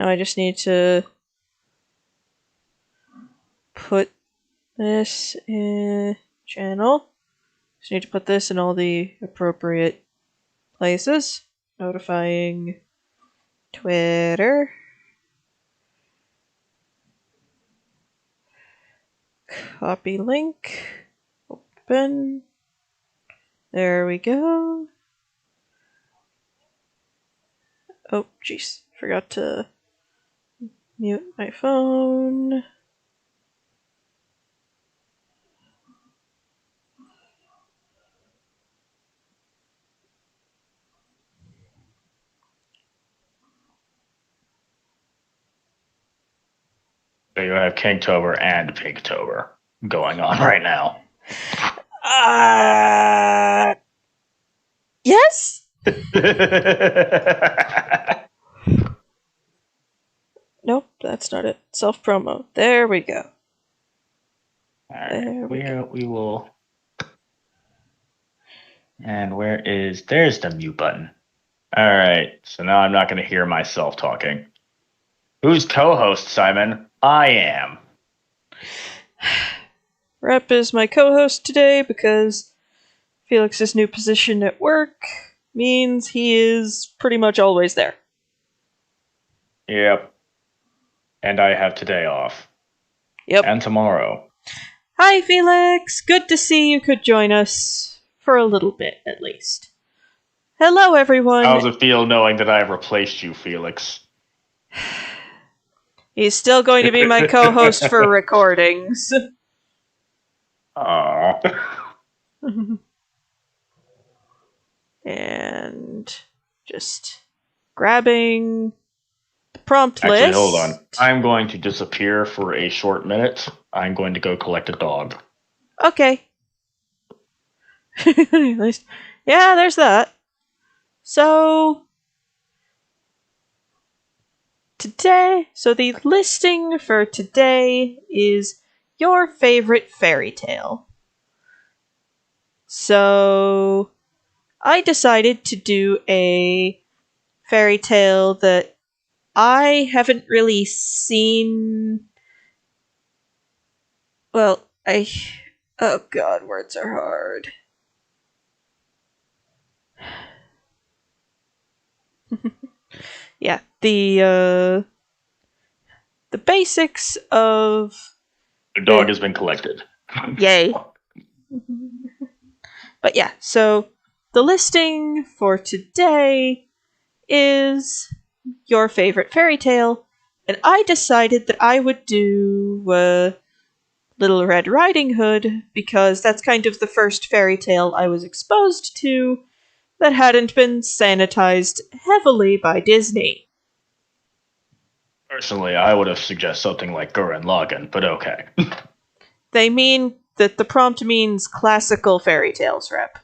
Now I just need to put this in channel. Just need to put this in all the appropriate places. Notifying Twitter. Copy link. Open. There we go. Oh, jeez. Forgot to mute my phone. So you have Pinktober and Pinktober going on right now. Yes? Nope, that's not it. Self-promo. There we go. Alright, we will. And there's the mute button. Alright, so now I'm not going to hear myself talking. Who's co-host, Simon? I am. Rep is my co-host today because Felix's new position at work means he is pretty much always there. Yep. And I have today off. Yep. And tomorrow. Hi, Felix! Good to see you could join us. For a little bit, at least. Hello, everyone! How does it feel knowing that I have replaced you, Felix? He's still going to be my co-host for recordings. Aww. And just grabbing the prompt list. Actually, hold on. I'm going to disappear for a short minute. I'm going to go collect a dog. Okay. At least, yeah, there's that. So the listing for today is your favorite fairy tale. So I decided to do a fairy tale that I haven't really seen. Well, oh god, words are hard. Yeah, the basics of... The dog has been collected. Yay. But yeah, so the listing for today is your favorite fairy tale, and I decided that I would do Little Red Riding Hood because that's kind of the first fairy tale I was exposed to that hadn't been sanitized heavily by Disney. Personally, I would have suggested something like Gurren Lagann, but okay. They mean that the prompt means classical fairy tales, Rep.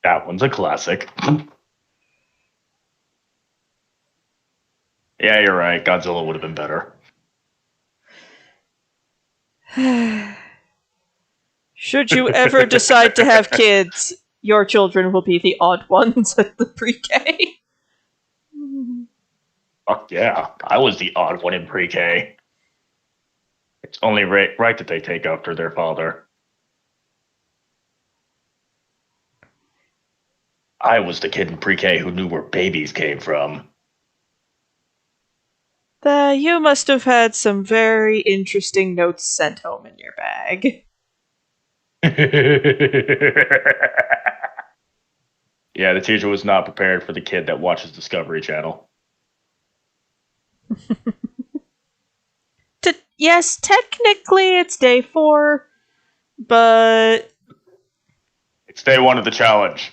That one's a classic. Yeah, you're right. Godzilla would have been better. Should you ever decide to have kids, your children will be the odd ones at the pre-K. Fuck yeah. I was the odd one in pre-K. It's only right that they take after their father. I was the kid in pre-K who knew where babies came from. You must have had some very interesting notes sent home in your bag. Yeah, the teacher was not prepared for the kid that watches Discovery Channel. Yes, technically it's day 4, but... It's day 1 of the challenge.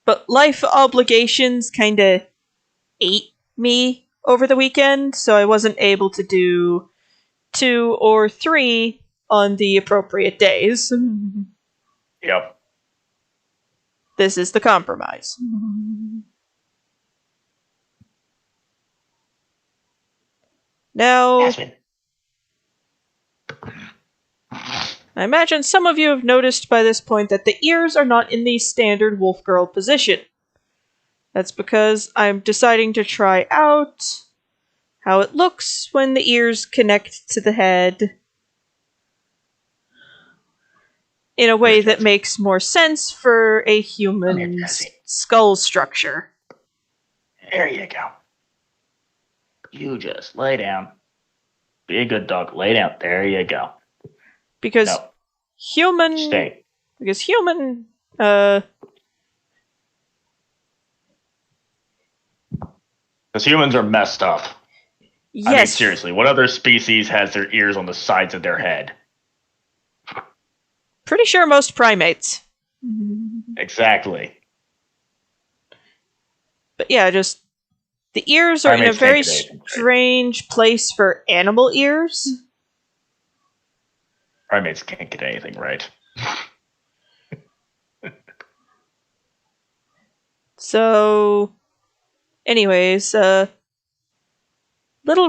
But life obligations kinda ate me over the weekend, so I wasn't able to do 2 or 3 on the appropriate days. Yep. This is the compromise. Now, Jasmine. I imagine some of you have noticed by this point that the ears are not in the standard wolf girl position. That's because I'm deciding to try out how it looks when the ears connect to the head in a way that makes more sense for a human's skull structure. There you go. You just lay down. Be a good dog. Lay down. There you go. Because human... Stay. Because human... Because humans are messed up. Yes. I mean, seriously, what other species has their ears on the sides of their head? Pretty sure most primates. Exactly. But yeah, just... The ears are Primates in a very strange place for animal ears. Primates can't get anything right. So... Anyways, Little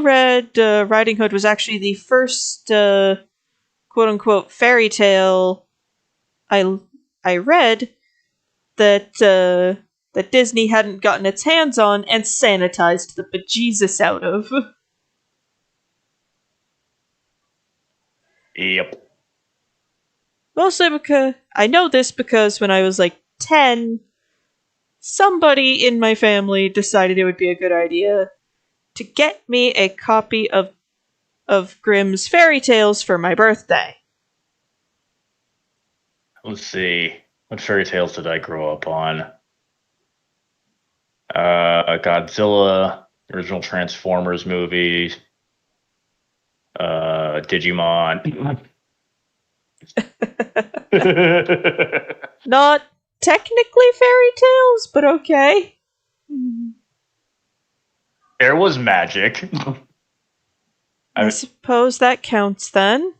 Red Riding Hood was actually the first quote-unquote fairy tale I read that that Disney hadn't gotten its hands on and sanitized the bejesus out of. Yep. Mostly because I know this because when I was like 10, somebody in my family decided it would be a good idea to get me a copy of Grimm's fairy tales for my birthday. Let's see. What fairy tales did I grow up on? Godzilla, original Transformers movies, Digimon. Not technically fairy tales, but okay. There was magic. I suppose that counts then.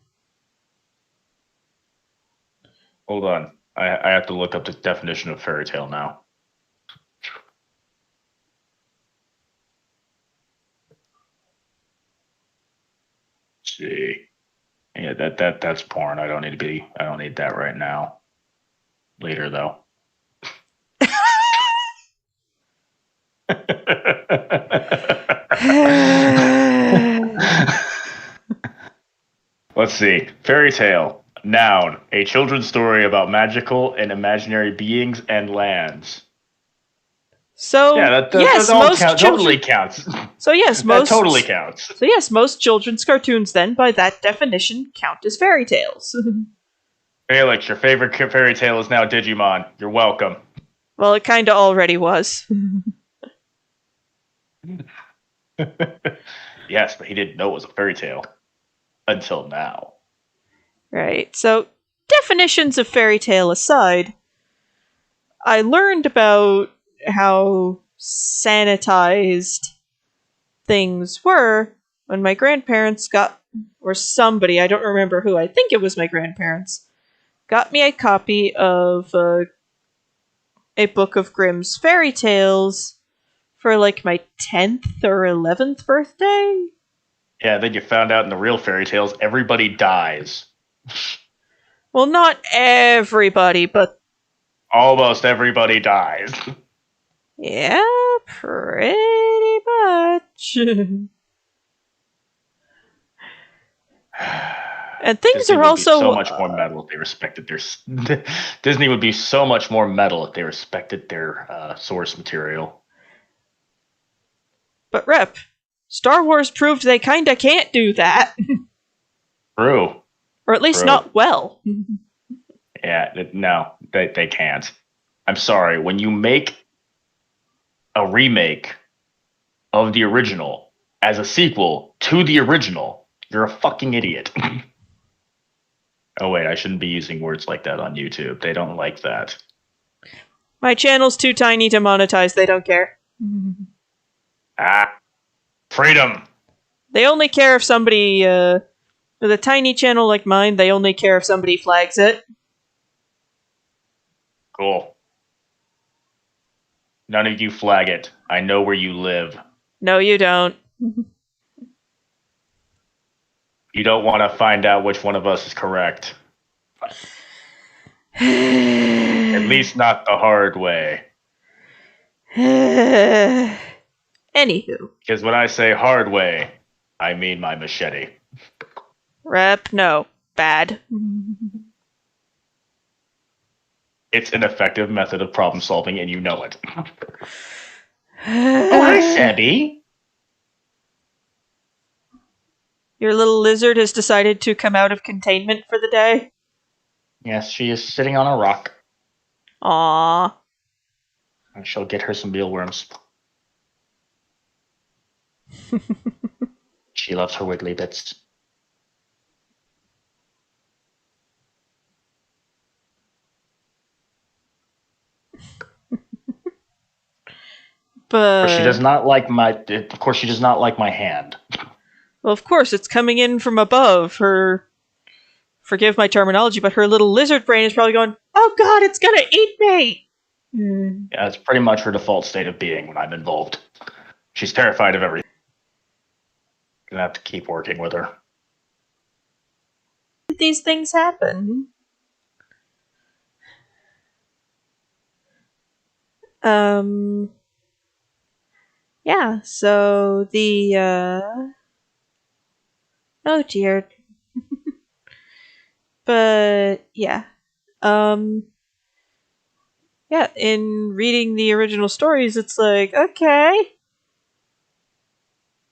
Hold on. I have to look up the definition of fairy tale now. Let's see. Yeah, that's porn. I don't need that right now. Later though. Let's see. Fairy tale. Noun. A children's story about magical and imaginary beings and lands. So yeah, yes, that all most totally counts. So yes, that totally counts. So yes, most children's cartoons then, by that definition, count as fairy tales. Felix, your favorite fairy tale is now Digimon. You're welcome. Well, it kinda already was. Yes, but he didn't know it was a fairy tale. Until now. Right, so definitions of fairy tale aside, I learned about how sanitized things were when my grandparents or somebody, I don't remember who, I think it was my grandparents, got me a copy of a book of Grimm's fairy tales for like my 10th or 11th birthday. Yeah, then you found out in the real fairy tales, everybody dies. Well, not everybody, but... Almost everybody dies. Yeah, pretty much. And things Disney are would also... be so much more metal if they respected their... Disney would be so much more metal if they respected their source material. But Rep, Star Wars proved they kinda can't do that. True. Or at least not well. Yeah, no, they can't. I'm sorry, when you make a remake of the original as a sequel to the original, you're a fucking idiot. Oh wait, I shouldn't be using words like that on YouTube. They don't like that. My channel's too tiny to monetize, they don't care. Freedom! They only care if somebody, with a tiny channel like mine, they only care if somebody flags it. Cool. None of you flag it. I know where you live. No, you don't. You don't want to find out which one of us is correct. At least not the hard way. Anywho. Because when I say hard way, I mean my machete. Rep, no. Bad. It's an effective method of problem solving, and you know it. Oh, hi, Sebby. Your little lizard has decided to come out of containment for the day? Yes, she is sitting on a rock. Aww. I shall get her some mealworms. She loves her wiggly bits. But she does not like my. Of course, she does not like my hand. Well, of course, it's coming in from above. Forgive my terminology, but her little lizard brain is probably going, "Oh God, it's gonna eat me!" Yeah, it's pretty much her default state of being when I'm involved. She's terrified of everything. Gonna have to keep working with her. These things happen. Yeah, so oh dear. But, yeah. Yeah, in reading the original stories, it's like, okay.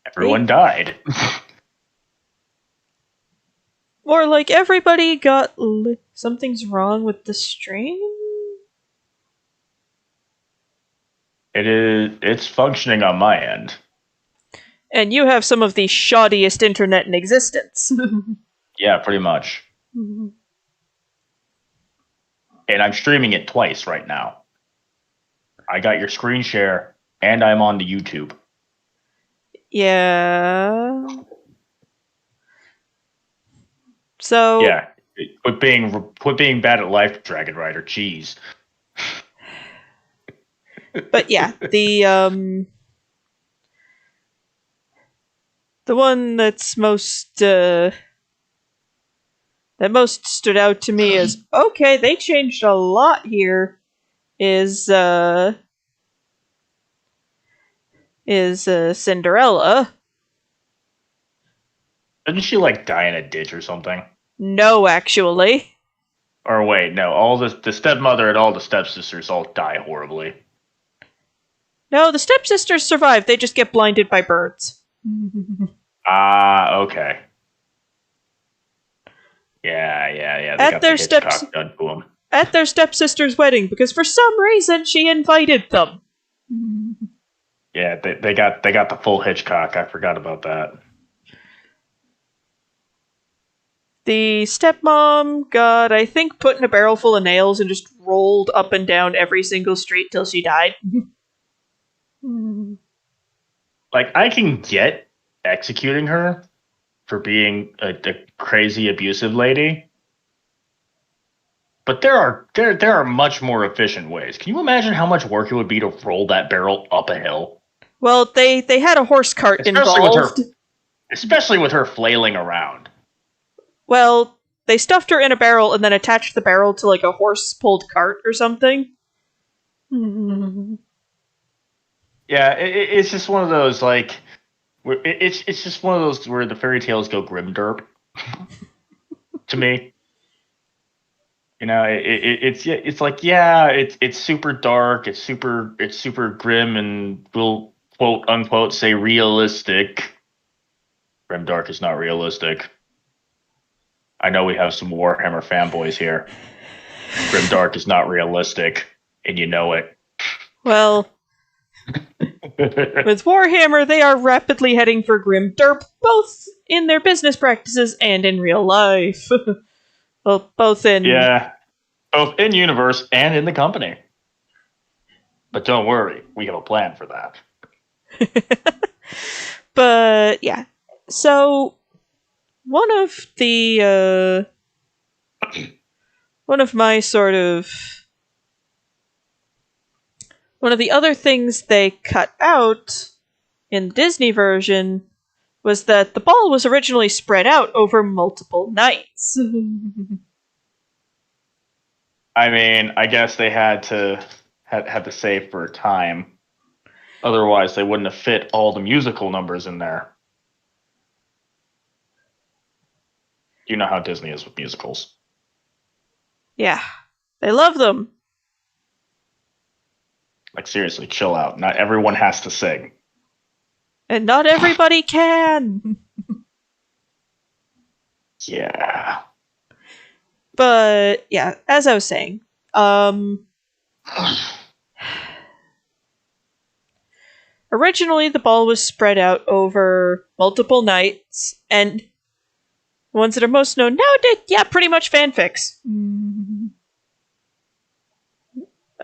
Everyone died. Or like everybody got something's wrong with the stream? It's functioning on my end. And you have some of the shoddiest internet in existence. Yeah, pretty much. Mm-hmm. And I'm streaming it twice right now. I got your screen share, and I'm on the YouTube. Yeah. So yeah, quit being bad at life, Dragon Rider. Jeez. But yeah, the one that's that most stood out to me is, okay, they changed a lot here, is Cinderella. Didn't she like die in a ditch or something? No, actually. Or wait, no, all the stepmother and all the stepsisters all die horribly. No, the stepsisters survive. They just get blinded by birds. Okay. Yeah. They got the Hitchcock done to them. At their stepsister's wedding, because for some reason she invited them. Yeah, they got the full Hitchcock. I forgot about that. The stepmom got, I think, put in a barrel full of nails and just rolled up and down every single street till she died. Like, I can get executing her for being a crazy abusive lady, but there are much more efficient ways. Can you imagine how much work it would be to roll that barrel up a hill? Well, they had a horse cart involved. Especially with her flailing around. Well, they stuffed her in a barrel and then attached the barrel to like a horse-pulled cart or something. Yeah, it's just one of those, like, it's just one of those where the fairy tales go grimderp to me. You know, it's like, yeah, it's super dark, it's super grim, and we'll quote unquote say realistic. Grimdark is not realistic. I know we have some Warhammer fanboys here. Grimdark is not realistic, and you know it. Well, with Warhammer, they are rapidly heading for grimderp, both in their business practices and in real life. Well, both in universe and in the company. But don't worry, we have a plan for that. But yeah, so one of the other things they cut out in the Disney version was that the ball was originally spread out over multiple nights. I mean, I guess they had to save for time. Otherwise, they wouldn't have fit all the musical numbers in there. You know how Disney is with musicals. Yeah. They love them. Like, seriously, chill out. Not everyone has to sing. And not everybody can. Yeah. But, yeah, as I was saying, originally the ball was spread out over multiple nights, and ones that are most known nowadays, yeah, pretty much fanfics.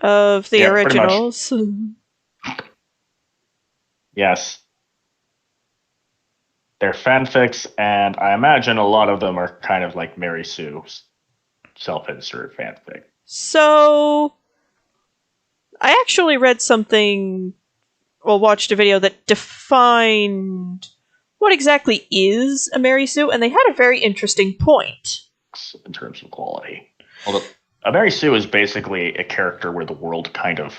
Of the originals. Yes. They're fanfics, and I imagine a lot of them are kind of like Mary Sue's self-insert fanfic. So, I actually read something, well, watched a video that defined what exactly is a Mary Sue, and they had a very interesting point. In terms of quality. Well, a Mary Sue is basically a character where the world kind of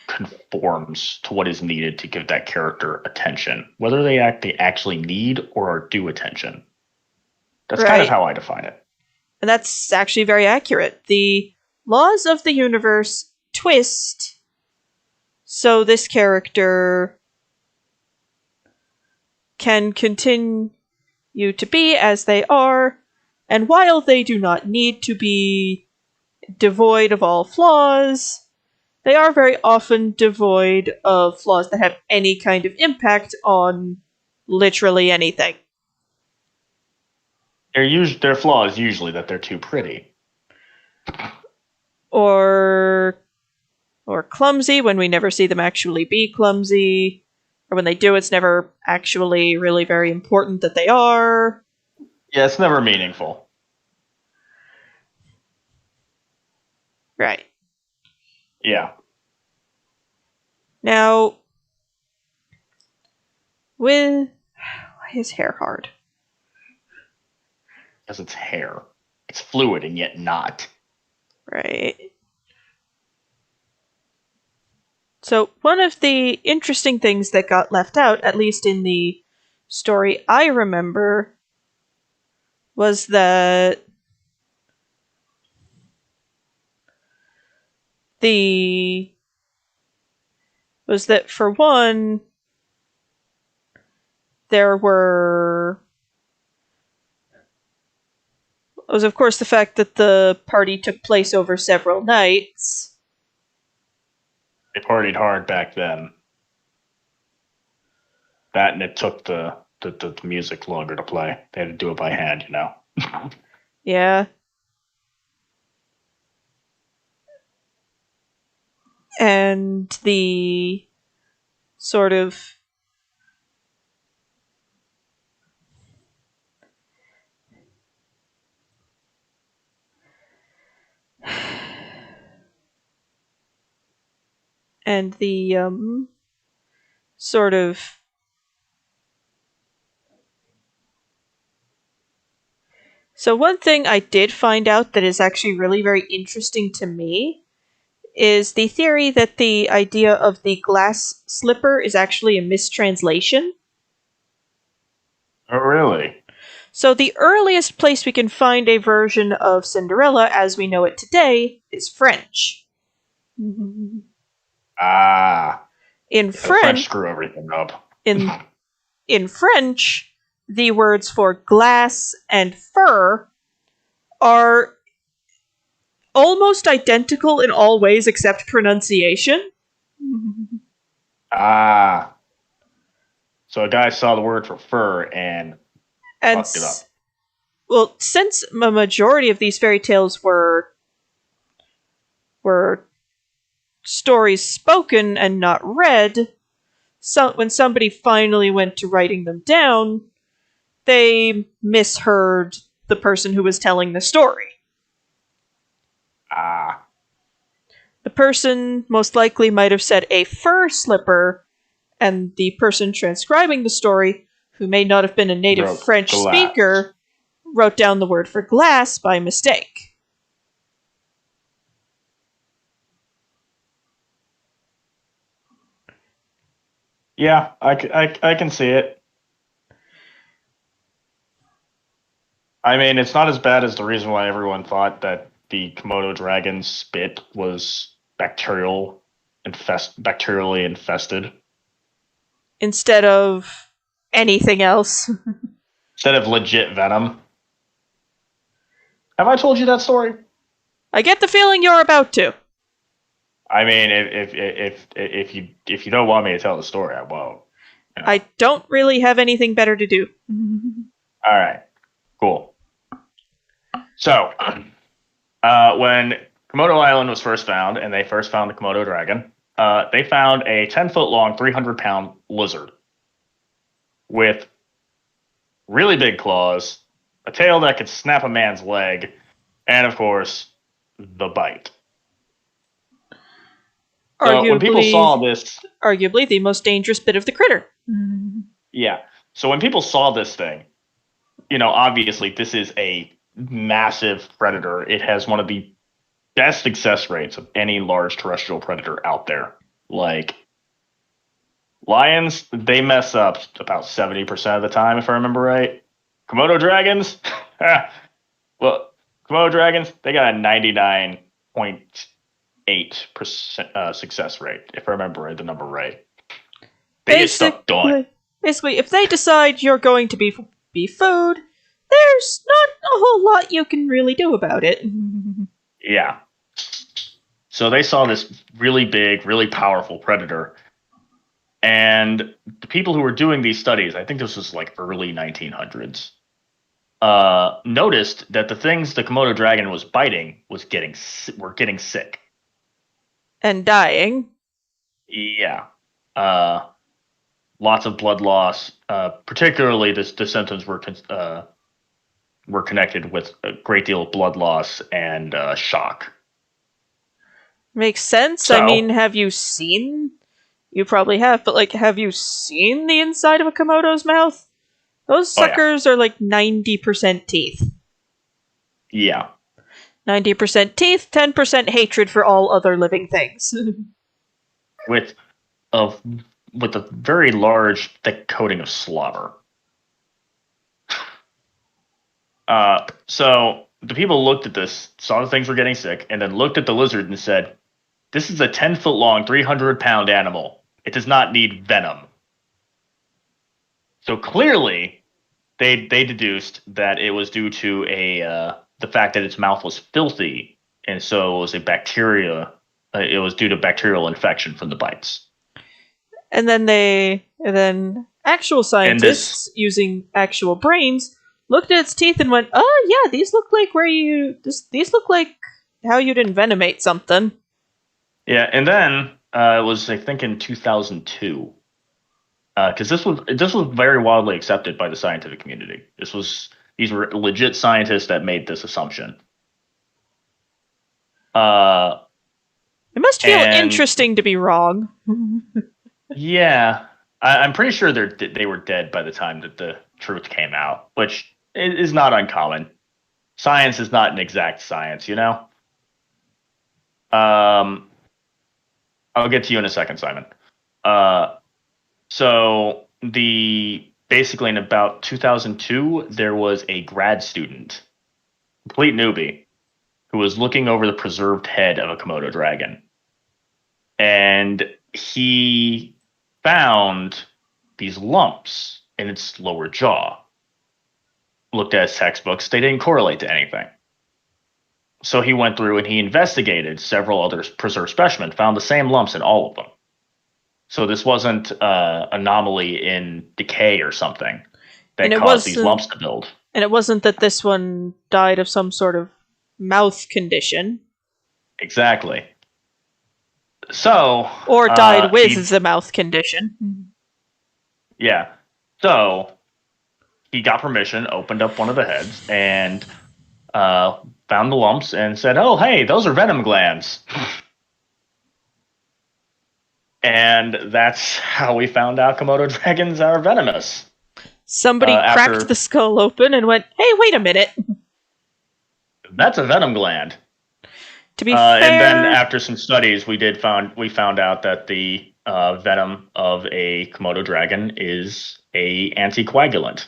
conforms to what is needed to give that character attention, whether they actually need or are due attention. That's kind of how I define it. And that's actually very accurate. The laws of the universe twist so this character can continue to be as they are, and while they do not need to be devoid of all flaws, they are very often devoid of flaws that have any kind of impact on literally anything. Their flaw is usually that they're too pretty. Or clumsy, when we never see them actually be clumsy. Or when they do, it's never actually really very important that they are. Yeah, it's never meaningful. Right. Yeah. Now, why is hair hard? Because it's hair. It's fluid and yet not. Right. So, one of the interesting things that got left out, at least in the story I remember, was that for one, there was of course the fact that the party took place over several nights. They partied hard back then. That, and it took the music longer to play. They had to do it by hand, you know. Yeah. And the sort of and the sort of so one thing I did find out that is actually really very interesting to me is the theory that the idea of the glass slipper is actually a mistranslation. Oh, really? So the earliest place we can find a version of Cinderella as we know it today is French. Ah. In The French screw everything up. In French, the words for glass and fur are almost identical in all ways except pronunciation. Ah. So a guy saw the word for fur and fucked it up. Well, since a majority of these fairy tales were stories spoken and not read, so when somebody finally went to writing them down, they misheard the person who was telling the story. Ah. The person most likely might have said a fur slipper, and the person transcribing the story, who may not have been a native French speaker, wrote down the word for glass by mistake. Yeah, I can see it. I mean, it's not as bad as the reason why everyone thought that the Komodo dragon's spit was bacterially infested Instead of anything else. instead of legit venom. Have I told you that story? I get the feeling you're about to. I mean, if you don't want me to tell the story, I won't. You know. I don't really have anything better to do. All right, cool. So, when Komodo Island was first found, and they first found the Komodo dragon, they found a 10-foot long, 300-pound lizard with really big claws, a tail that could snap a man's leg, and of course, the bite. So when people saw this, Arguably the most dangerous bit of the critter. yeah. So when people saw this thing, obviously this is a massive predator. It has one of the best success rates of any large terrestrial predator out there. Like lions, they mess up about 70% of the time, if I remember right. Komodo dragons, well, Komodo dragons, they got a 99.8% success rate, if I remember the number right. They get stuck done. Basically, if they decide you're going to be food, there's not a whole lot you can really do about it. Yeah. So they saw this really big, really powerful predator. And the people who were doing these studies, I think this was like early 1900s, noticed that the things the Komodo dragon was biting were getting sick. And dying. Yeah. Lots of blood loss. Particularly, the symptoms were connected with a great deal of blood loss and shock. Makes sense. So, I mean, have you seen? You probably have, but like, have you seen the inside of a Komodo's mouth? Those suckers are like 90% teeth. Yeah. 90% teeth, 10% hatred for all other living things. with a very large, thick coating of slobber. So the people looked at this, saw the things were getting sick, and then looked at the lizard and said, "This is a 10-foot long, 300-pound animal. It does not need venom." So clearly, they deduced that it was due to the fact that its mouth was filthy, and so it was a bacteria. It was due to bacterial infection from the bites. And then actual scientists using actual brains looked at its teeth and went, "Oh yeah, these look like these look like how you'd envenomate something." Yeah, and then it was, I think, in 2002, because this was very widely accepted by the scientific community. These were legit scientists that made this assumption. It must feel interesting to be wrong. Yeah, I'm pretty sure they were dead by the time that the truth came out, which is not uncommon. Science is not an exact science, I'll get to you in a second, Simon. So basically in about 2002, there was a grad student, complete newbie, who was looking over the preserved head of a Komodo dragon, and he found these lumps in its lower jaw. Looked at his textbooks, they didn't correlate to anything. So he went through and he investigated several other preserved specimens, found the same lumps in all of them. So this wasn't anomaly in decay or something that caused these lumps to build. And it wasn't that this one died of some sort of mouth condition. Exactly. So... Or died with the mouth condition. Yeah. So he got permission, opened up one of the heads, and found the lumps and said, "Oh, hey, those are venom glands." And that's how we found out Komodo dragons are venomous. Somebody cracked the skull open and went, "Hey, wait a minute. That's a venom gland." To be fair, and then after some studies, we found out that the venom of a Komodo dragon is a anticoagulant.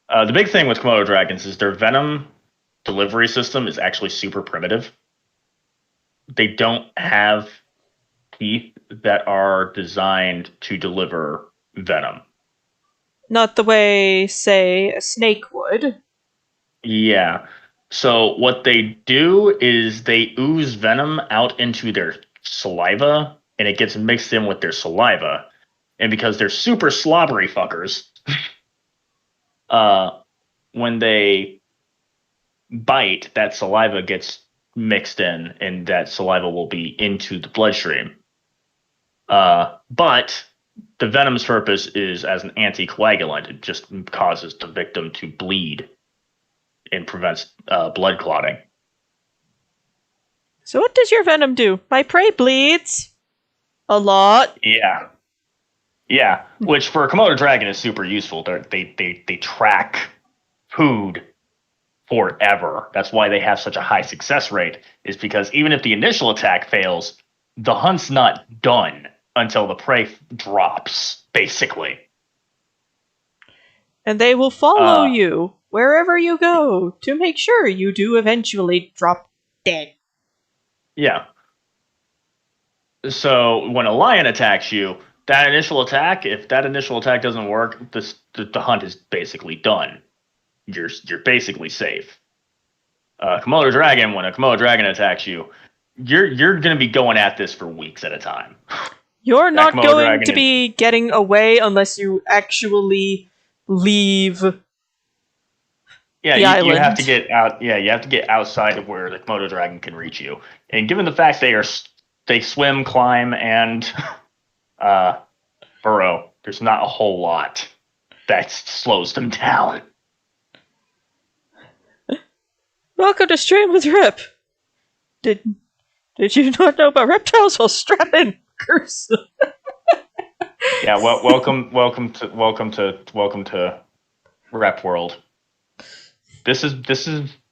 The big thing with Komodo dragons is their venom delivery system is actually super primitive. They don't have teeth that are designed to deliver venom. Not the way, say, a snake would. Yeah. So what they do is they ooze venom out into their saliva, and it gets mixed in with their saliva. And because they're super slobbery fuckers, when they bite, that saliva gets mixed in, and that saliva will be into the bloodstream. But the venom's purpose is as an anticoagulant. It just causes the victim to bleed and prevents blood clotting. So what does your venom do? My prey bleeds. A lot. Yeah. Yeah, which for a Komodo dragon is super useful. They track food forever. That's why they have such a high success rate, is because even if the initial attack fails, the hunt's not done until the prey drops, basically. And they will follow you wherever you go to make sure you do eventually drop dead. Yeah. So when a lion attacks you, that initial attack, if that initial attack doesn't work, the hunt is basically done. You're basically safe. Komodo dragon, when a Komodo dragon attacks you, you're going to be going at this for weeks at a time. You're not going to be getting away unless you actually leave the island. You have to get out. Yeah, you have to get outside of where the Komodo dragon can reach you. And given the fact they swim, climb, and burrow, there's not a whole lot that slows them down. Welcome to Stream with Rip. Did you not know about reptiles? Well, strap in, curse. Yeah, welcome to Rep World. This is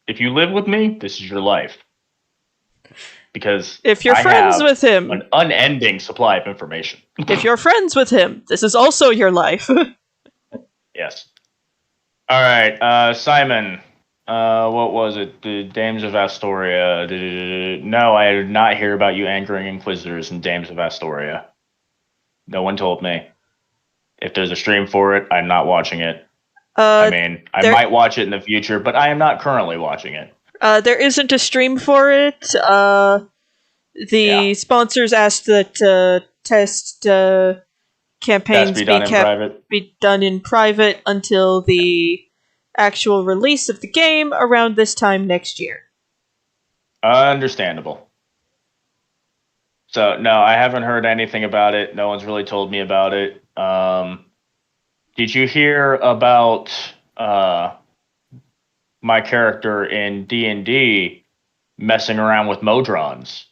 if you live with me, this is your life. Because if you're friends with him, an unending supply of information. If you're friends with him, this is also your life. Yes. All right, Simon. What was it? The Dames of Astoria. No, I did not hear about you anchoring Inquisitors in Dames of Astoria. No one told me. If there's a stream for it, I'm not watching it. I might watch it in the future, but I am not currently watching it. There isn't a stream for it. The sponsors asked that test campaigns be done in private until the actual release of the game around this time next year. Understandable. So, no, I haven't heard anything about it. No one's really told me about it. Did you hear about my character in D&D messing around with Modrons?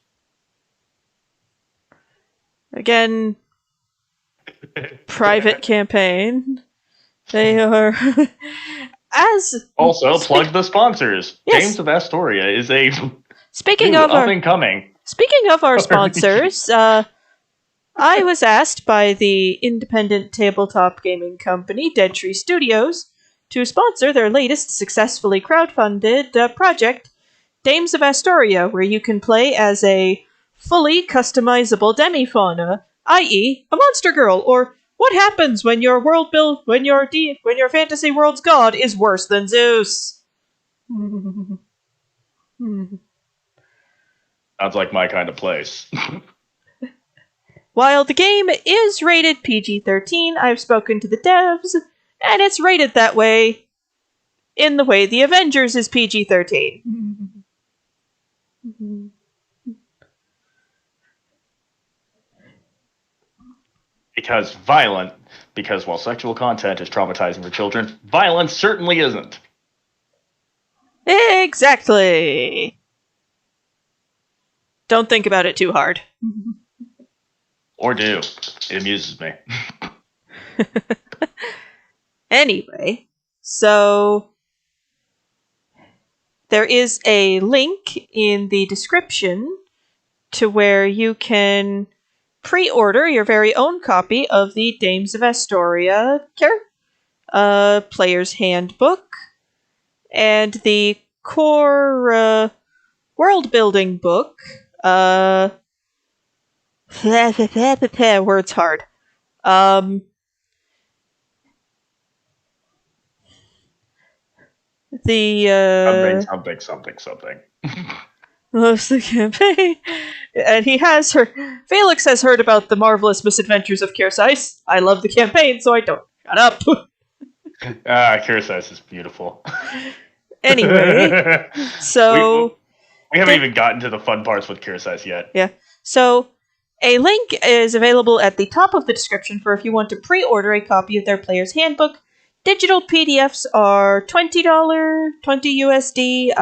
Again, private campampaign. They are... plug the sponsors. Yes. Dames of Astoria is a Speaking of our sponsors, I was asked by the independent tabletop gaming company Dead Tree Studios to sponsor their latest successfully crowdfunded project, Dames of Astoria, where you can play as a fully customizable demi-fauna, i.e., a monster girl, or what happens when your your fantasy world's god is worse than Zeus. Sounds like my kind of place. While the game is rated PG-13, I've spoken to the devs, and it's rated that way in the way the Avengers is PG-13. Because while sexual content is traumatizing for children, violence certainly isn't. Exactly. Don't think about it too hard. Or do. It amuses me. Anyway, so there is a link in the description to where you can pre-order your very own copy of the Dames of Astoria Player's Handbook and the core world-building book. Words hard. Something. Loves the campaign. And Felix has heard about the marvelous misadventures of Kearsarge. I love the campaign, so I don't. Shut up. Kearsarge is beautiful. Anyway, so... We haven't even gotten to the fun parts with Kearsarge yet. Yeah. So, a link is available at the top of the description for if you want to pre-order a copy of their Player's Handbook. Digital PDFs are $20, 20 USD.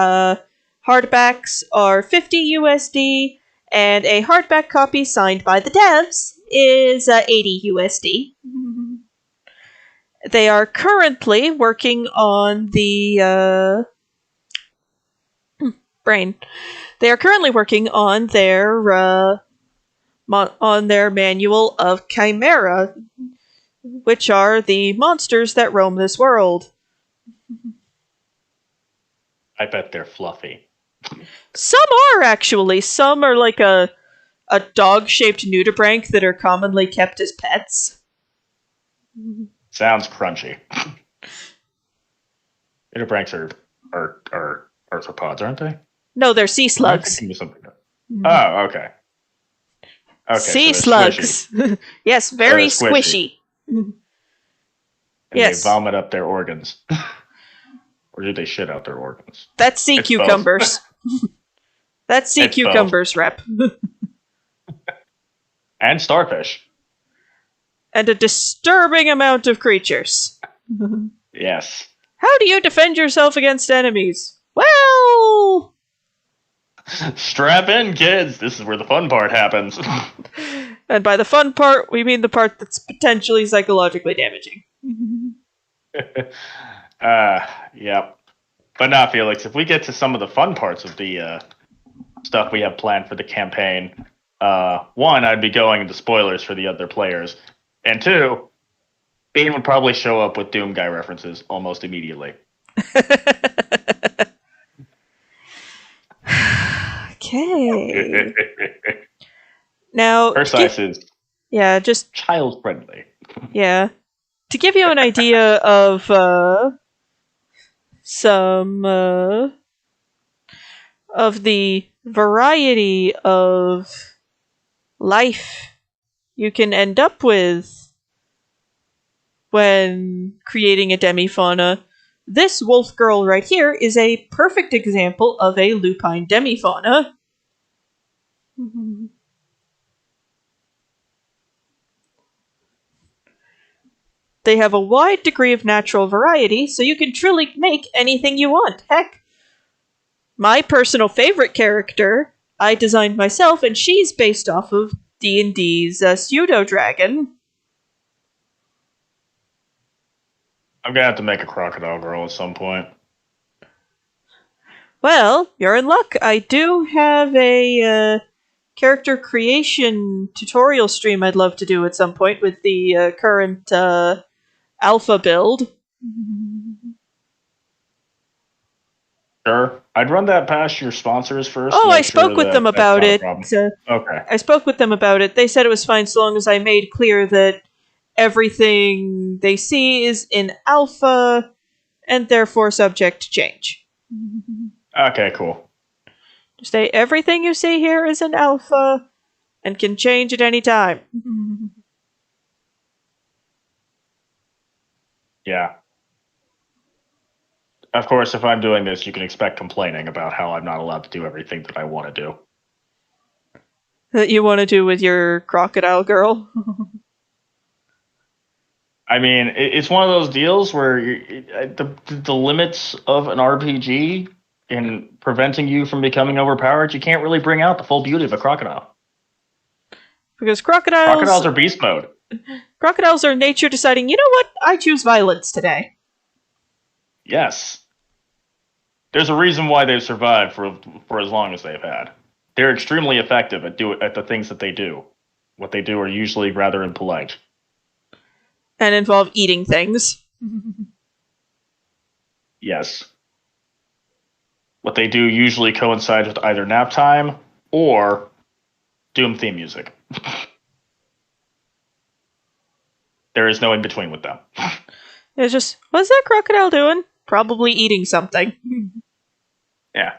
Hardbacks are 50 USD. And a hardback copy signed by the devs is 80 USD. They are currently working on the... brain. They are currently working on their manual of Chimera, which are the monsters that roam this world. I bet they're fluffy. Some are, actually. Some are like a dog-shaped nudibranch that are commonly kept as pets. Sounds crunchy. Nudibranchs are arthropods, aren't they? No, they're sea slugs. Oh, okay. Sea slugs. Yes, very squishy. And yes. They vomit up their organs. Or do they shit out their organs? That's sea cucumbers. That's sea cucumbers, rep. And starfish. And a disturbing amount of creatures. Yes. How do you defend yourself against enemies? Well... Strap in, kids! This is where the fun part happens. And by the fun part, we mean the part that's potentially psychologically damaging. Yep. But not Felix, if we get to some of the fun parts of the stuff we have planned for the campaign, one, I'd be going into spoilers for the other players, and two, Bean would probably show up with Doom Guy references almost immediately. Okay. Now, Kearsarge is just child friendly. Yeah, to give you an idea of some of the variety of life you can end up with when creating a demifauna. This wolf girl right here is a perfect example of a lupine demifauna. They have a wide degree of natural variety, so you can truly make anything you want. Heck, my personal favorite character I designed myself, and she's based off of D&D's Pseudo Dragon. I'm gonna have to make a crocodile girl at some point. Well, you're in luck. I do have a character creation tutorial stream I'd love to do at some point with the current alpha build. Sure. I'd run that past your sponsors first. Oh, I spoke with them about it. Okay. I spoke with them about it. They said it was fine so long as I made clear that everything they see is in alpha and therefore subject to change. Okay, cool. Just say everything you see here is in alpha and can change at any time. Yeah. Of course, if I'm doing this, you can expect complaining about how I'm not allowed to do everything that I want to do. That you want to do with your crocodile girl? I mean, it's one of those deals where the limits of an RPG in preventing you from becoming overpowered, you can't really bring out the full beauty of a crocodile. Because crocodiles are beast mode. Crocodiles are nature deciding, you know what, I choose violence today. Yes. There's a reason why they've survived for as long as they've had. They're extremely effective at the things that they do. What they do are usually rather impolite. And involve eating things. Yes. What they do usually coincides with either nap time or Doom theme music. There is no in between with them. It's just, what's that crocodile doing? Probably eating something. Yeah.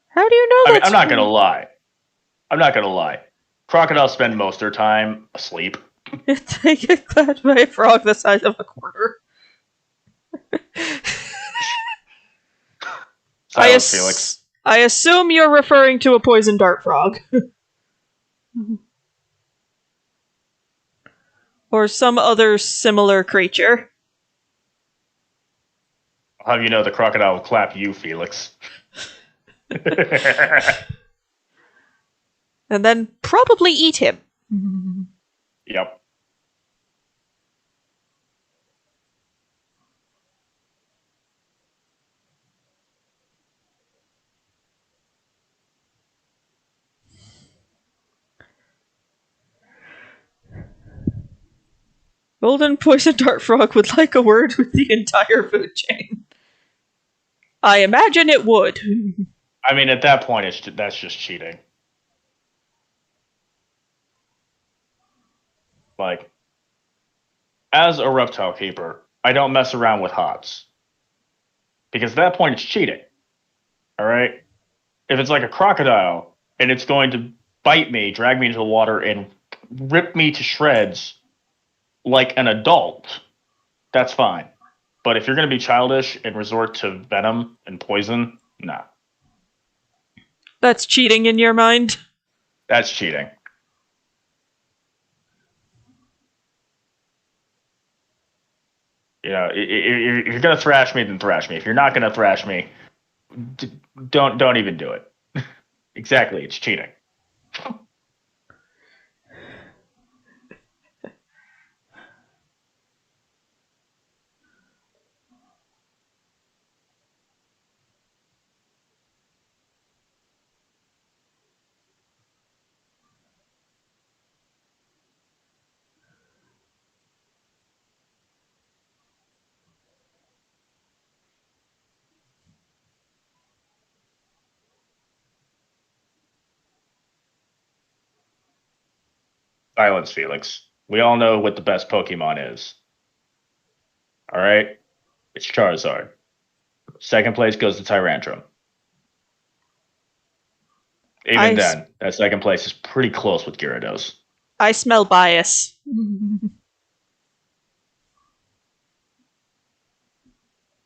How do you know that? I'm not gonna lie. Crocodiles spend most of their time asleep. They get clapped by a frog the size of a quarter. Silence, Felix. I assume you're referring to a poison dart frog. Or some other similar creature. I'll have you know the crocodile will clap you, Felix. And then probably eat him. Yep. Golden poison dart frog would like a word with the entire food chain. I imagine it would. I mean, at that point, that's just cheating. Like, as a reptile keeper, I don't mess around with HOTS. Because at that point, it's cheating. Alright? If it's like a crocodile, and it's going to bite me, drag me into the water, and rip me to shreds like an adult, that's fine. But if you're going to be childish and resort to venom and poison, nah. That's cheating in your mind? That's cheating. You know, if you're gonna thrash me, then thrash me. If you're not gonna thrash me, don't even do it. Exactly, it's cheating. Silence, Felix. We all know what the best Pokemon is. All right, it's Charizard. Second place goes to Tyrantrum. Even then, that second place is pretty close with Gyarados. I smell bias.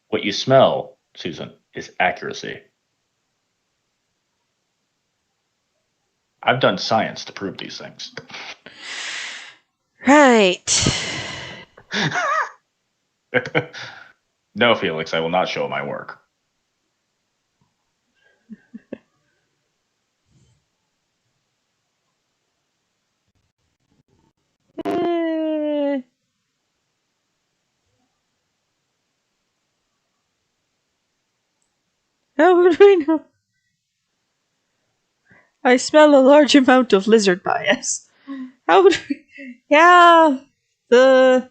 What you smell, Susan, is accuracy. I've done science to prove these things. Right. No, Felix, I will not show my work. How would we know? I smell a large amount of lizard bias. How would we... Yeah, the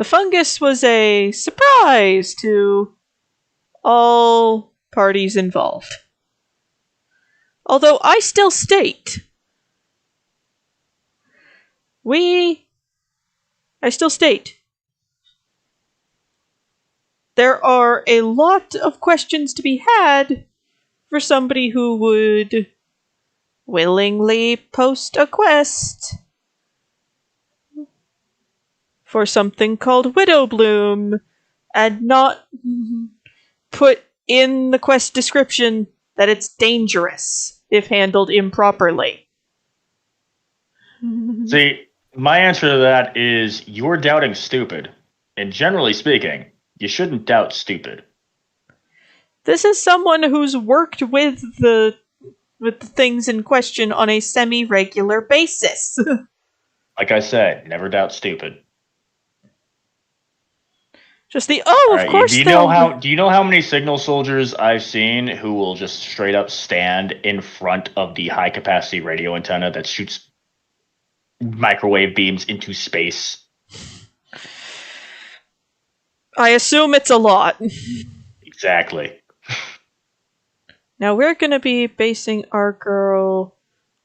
fungus was a surprise to all parties involved. Although I still state, there are a lot of questions to be had for somebody who would willingly post a quest for something called Widow Bloom and not put in the quest description that it's dangerous if handled improperly. See, my answer to that is you're doubting stupid. And generally speaking, you shouldn't doubt stupid. This is someone who's worked with the things in question on a semi-regular basis. Like I said, never doubt stupid. Just the All of right, course they'll. do you know how many signal soldiers I've seen who will just straight up stand in front of the high capacity radio antenna that shoots microwave beams into space? I assume it's a lot. Exactly. Now we're gonna be basing our girl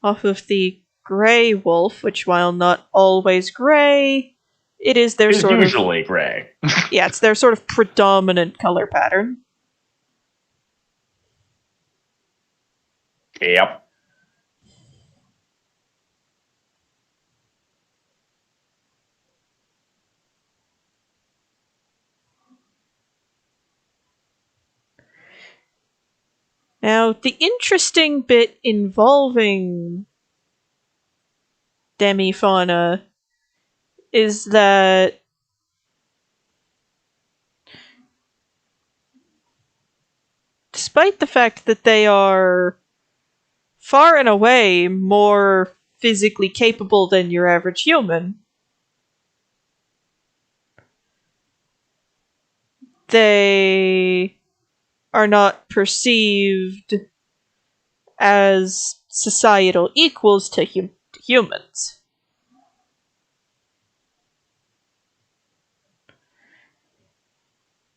off of the gray wolf, which while not always gray, it is their It's sort of usually gray. yeah, it's their sort of predominant color pattern. Yep. Now, the interesting bit involving demifauna is that despite the fact that they are far and away more physically capable than your average human, they are not perceived as societal equals to humans.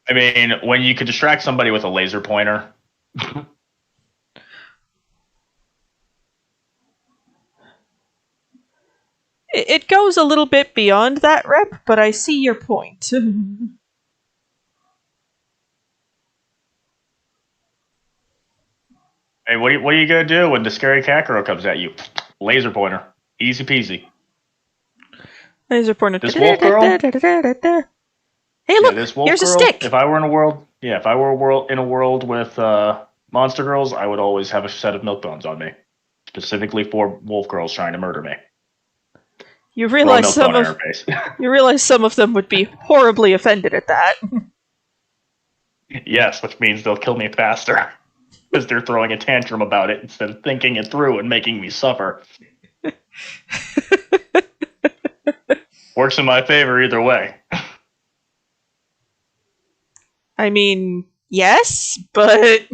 I mean, when you could distract somebody with a laser pointer. It goes a little bit beyond that, Rep, but I see your point. Hey, what are you gonna do when the scary cat girl comes at you? Laser pointer, easy peasy. Laser pointer. This wolf girl. Hey, look! This wolf Here's a girl. stick! If I were in a world, in a world with monster girls, I would always have a set of milk bones on me, specifically for wolf girls trying to murder me. You Throw a realize milk bone in her face. you realize some of them would be horribly offended at that. Yes, which means they'll kill me faster because they're throwing a tantrum about it instead of thinking it through and making me suffer. Works in my favor either way. I mean, yes, but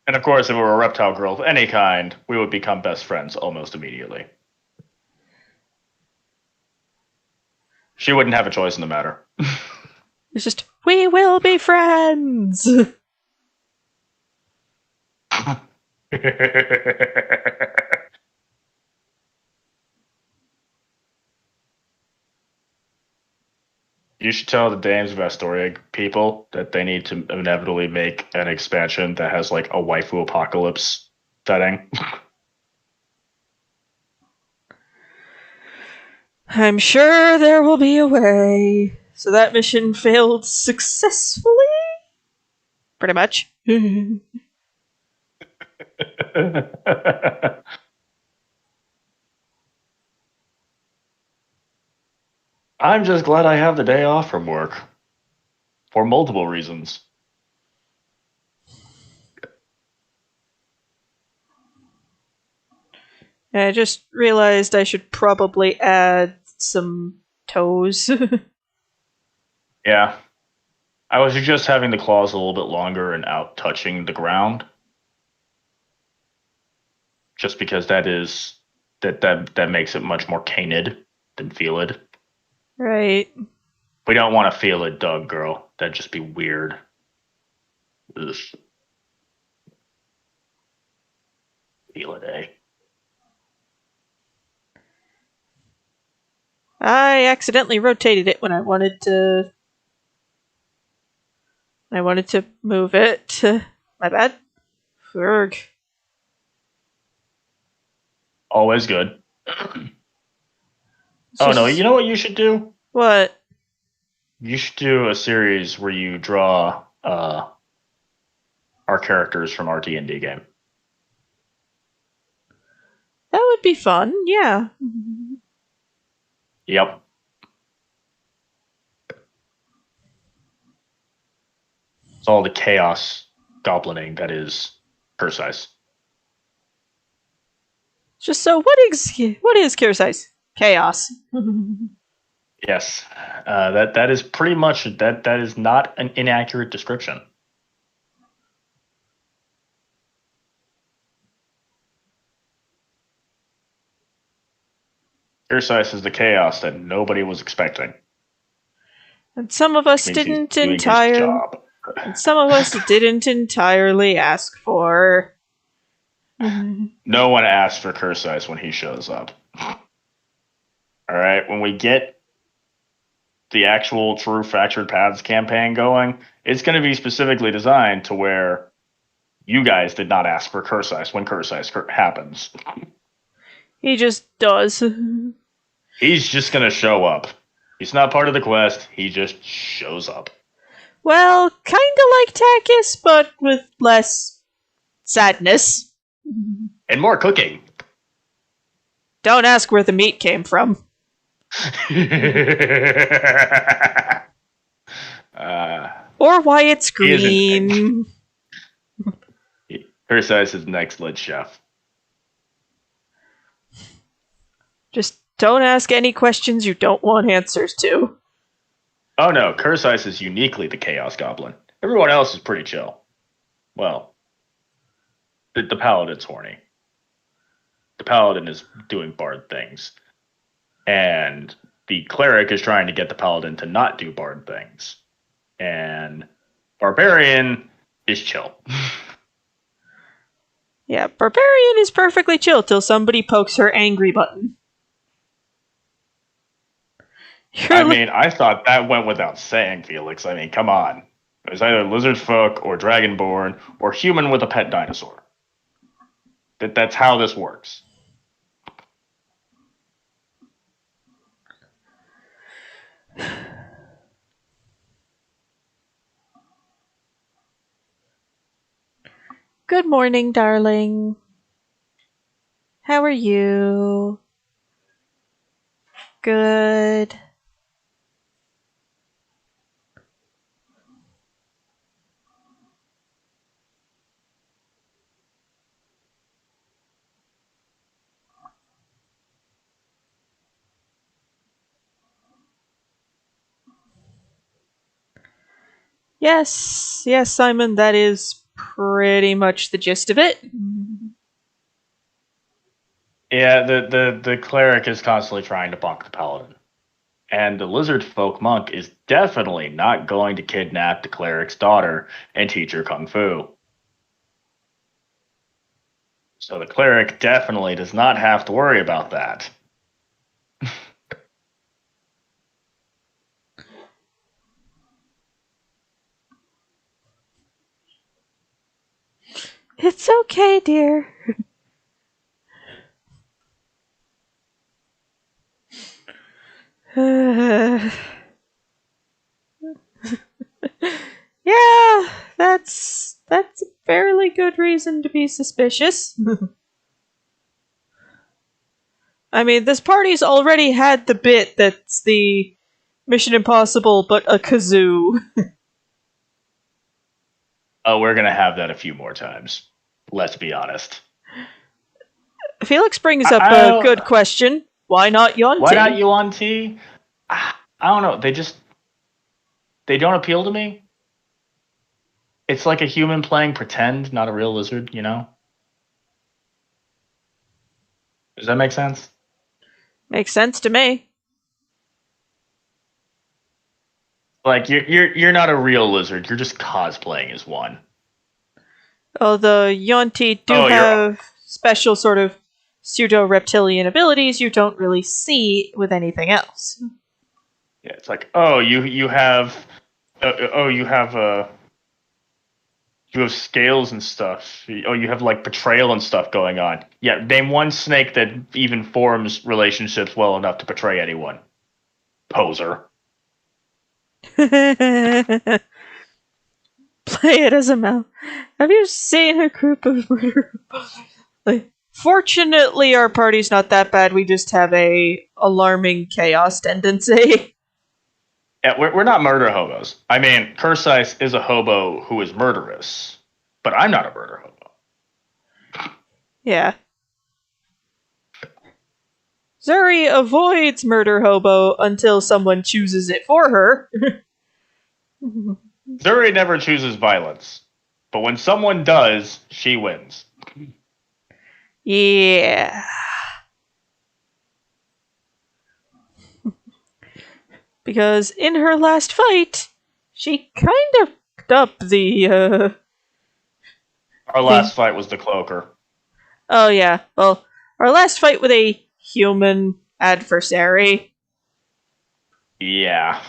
And of course, if it were a reptile girl of any kind, we would become best friends almost immediately. She wouldn't have a choice in the matter. it's just, we will be friends! You should tell the Dames of Astoria people that they need to inevitably make an expansion that has like a waifu apocalypse setting. I'm sure there will be a way. So that mission failed successfully? Pretty much. I'm just glad I have the day off from work. For multiple reasons. I just realized I should probably add some toes. Yeah. I was just having the claws a little bit longer and out touching the ground. Just because that makes it much more canid than felid. Right. We don't want to feel it, Doug girl. That'd just be weird. Ugh. Feel it, eh? I accidentally rotated it when I wanted to move it. My bad. Ferg. Always good. Oh no, you know what you should do? What? You should do a series where you draw our characters from our D&D game. That would be fun, yeah. Yep. It's all the chaos goblining that is her size. Just so, what is Kirsai's? Chaos. Yes, that is pretty much that is not an inaccurate description. Circe is the chaos that nobody was expecting, And some of which us means he's didn't doing his entire job. and some of us didn't entirely ask for. No one asks for Circe when he shows up. All right, when we get the actual True Fractured Paths campaign going, it's going to be specifically designed to where you guys did not ask for Circe when Circe happens. He just does. He's just going to show up. He's not part of the quest. He just shows up. Well, kinda like Takis, but with less sadness. And more cooking. Don't ask where the meat came from. Or why it's green. Circe is next lit chef. Just don't ask any questions you don't want answers to. Oh no, Circe is uniquely the Chaos Goblin. Everyone else is pretty chill. Well, the Paladin's horny. The Paladin is doing bard things. And the Cleric is trying to get the Paladin to not do bard things. And Barbarian is chill. Yeah, Barbarian is perfectly chill till somebody pokes her angry button. I thought that went without saying, Felix. I mean, come on. It was either lizard folk or dragonborn or human with a pet dinosaur. That's how this works. Good morning, darling. How are you? Good. Yes, Simon, that is pretty much the gist of it. Yeah, the cleric is constantly trying to punk the paladin. And the lizard folk monk is definitely not going to kidnap the cleric's daughter and teach her kung fu. So the cleric definitely does not have to worry about that. It's okay, dear. Yeah, that's a fairly good reason to be suspicious. I mean, this party's already had the bit that's the Mission Impossible, but a kazoo. Oh, we're gonna have that a few more times. Let's be honest. Felix brings up a good question. Why not Yuan-ti? Why not Yuan-ti? I don't know. They don't appeal to me. It's like a human playing pretend, not a real lizard, you know? Does that make sense? Makes sense to me. Like you're not a real lizard. You're just cosplaying as one. Although Yuan-ti do have special sort of pseudo-reptilian abilities you don't really see with anything else. Yeah, it's like, oh, you have you have scales and stuff. Oh, you have like betrayal and stuff going on. Yeah, name one snake that even forms relationships well enough to betray anyone. Poser. Play it as a mouse. Have you seen a group of murder? Fortunately, our party's not that bad. We just have a alarming chaos tendency. Yeah, we're not murder hobos. I mean, Circe is a hobo who is murderous, but I'm not a murder hobo. Yeah. Zuri avoids murder hobo until someone chooses it for her. Zuri never chooses violence, but when someone does, she wins. Yeah. Because in her last fight, she kind of fucked up Our the last fight was the cloaker. oh yeah, well, our last fight with a human adversary. Yeah.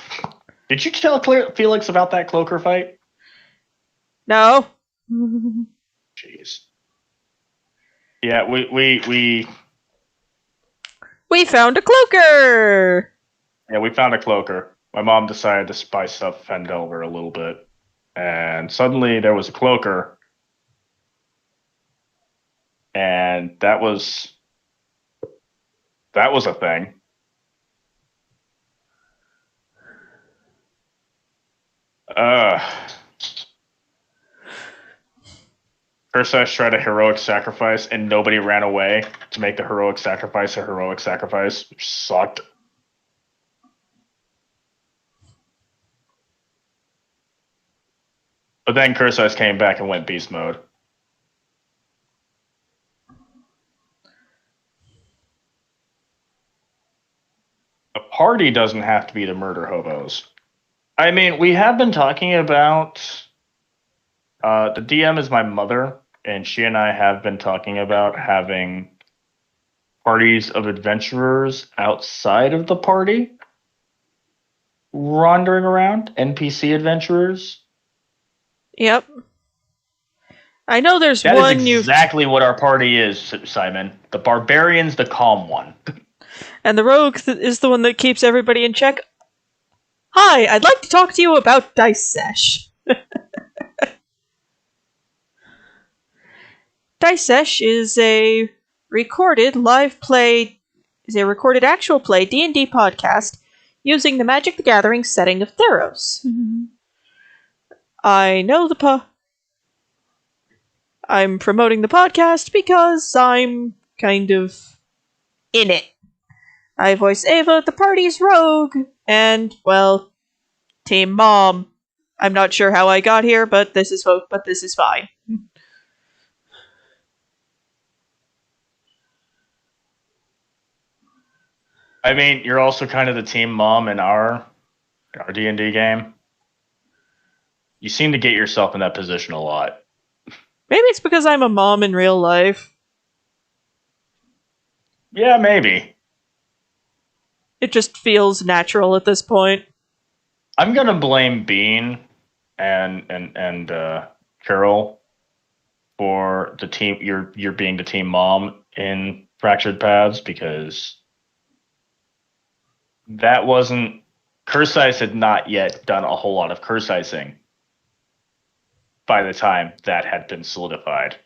Did you tell Felix about that cloaker fight? No. Jeez. Yeah, we We found a cloaker! we found a cloaker. My mom decided to spice up Fendover a little bit, and suddenly there was a cloaker, and that was a thing. Perseus tried a heroic sacrifice, and nobody ran away to make the heroic sacrifice a heroic sacrifice, which sucked. But then Perseus came back and went beast mode. A party doesn't have to be the murder hobos. I mean, we have been talking about the DM is my mother, and she and I have been talking about having parties of adventurers outside of the party, wandering around, NPC adventurers. Yep. I know there's That is one exactly what our party is, Simon. The barbarian's the calm one. and the rogue is the one that keeps everybody in check. Hi, I'd like to talk to you about Dice Sesh. Dice Sesh is a recorded actual play D&D podcast using the Magic the Gathering setting of Theros. I know I'm promoting the podcast because I'm kind of in it. I voice Ava, the party's rogue, and, well, Team Mom. I'm not sure how I got here, but this is fine. I mean, you're also kind of the team mom in our D&D game. You seem to get yourself in that position a lot. Maybe it's because I'm a mom in real life. Yeah, maybe. It just feels natural at this point. I'm gonna blame Bean and Carol for the team. You're being the team mom in Fractured Paths because that wasn't curse ice had not yet done a whole lot of curse icing by the time that had been solidified.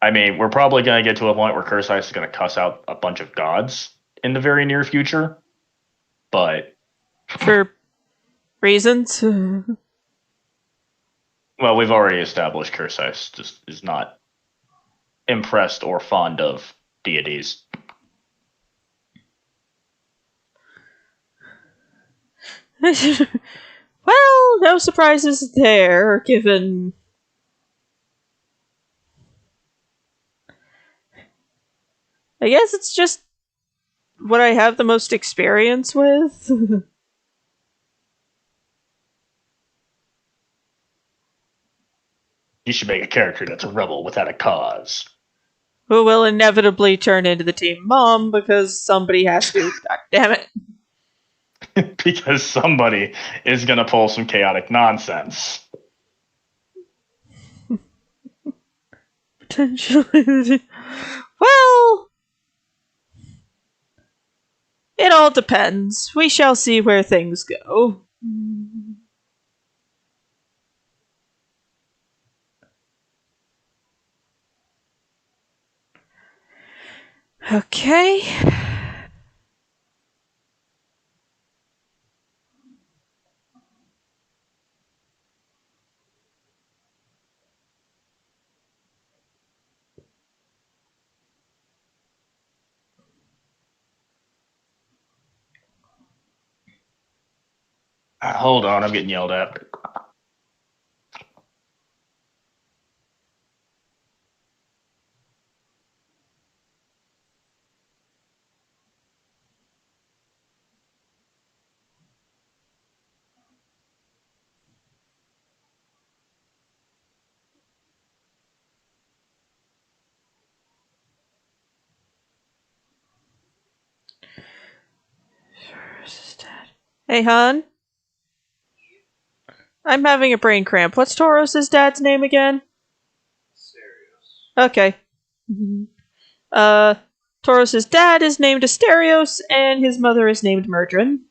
I mean, we're probably going to get to a point where curse ice is going to cuss out a bunch of gods in the very near future, but For reasons. well, we've already established curse ice just is not impressed or fond of deities. Well, no surprises there, given. I guess it's just what I have the most experience with. You should make a character that's a rebel without a cause. Who will inevitably turn into the team mom because somebody has to. God damn it. Because somebody is going to pull some chaotic nonsense. Potentially. Well, it all depends. We shall see where things go. Okay. Hold on, I'm getting yelled at. Hey, hon. I'm having a brain cramp. What's Tauros' dad's name again? Okay. Tauros' dad is named Asterios, and his mother is named Murdrin.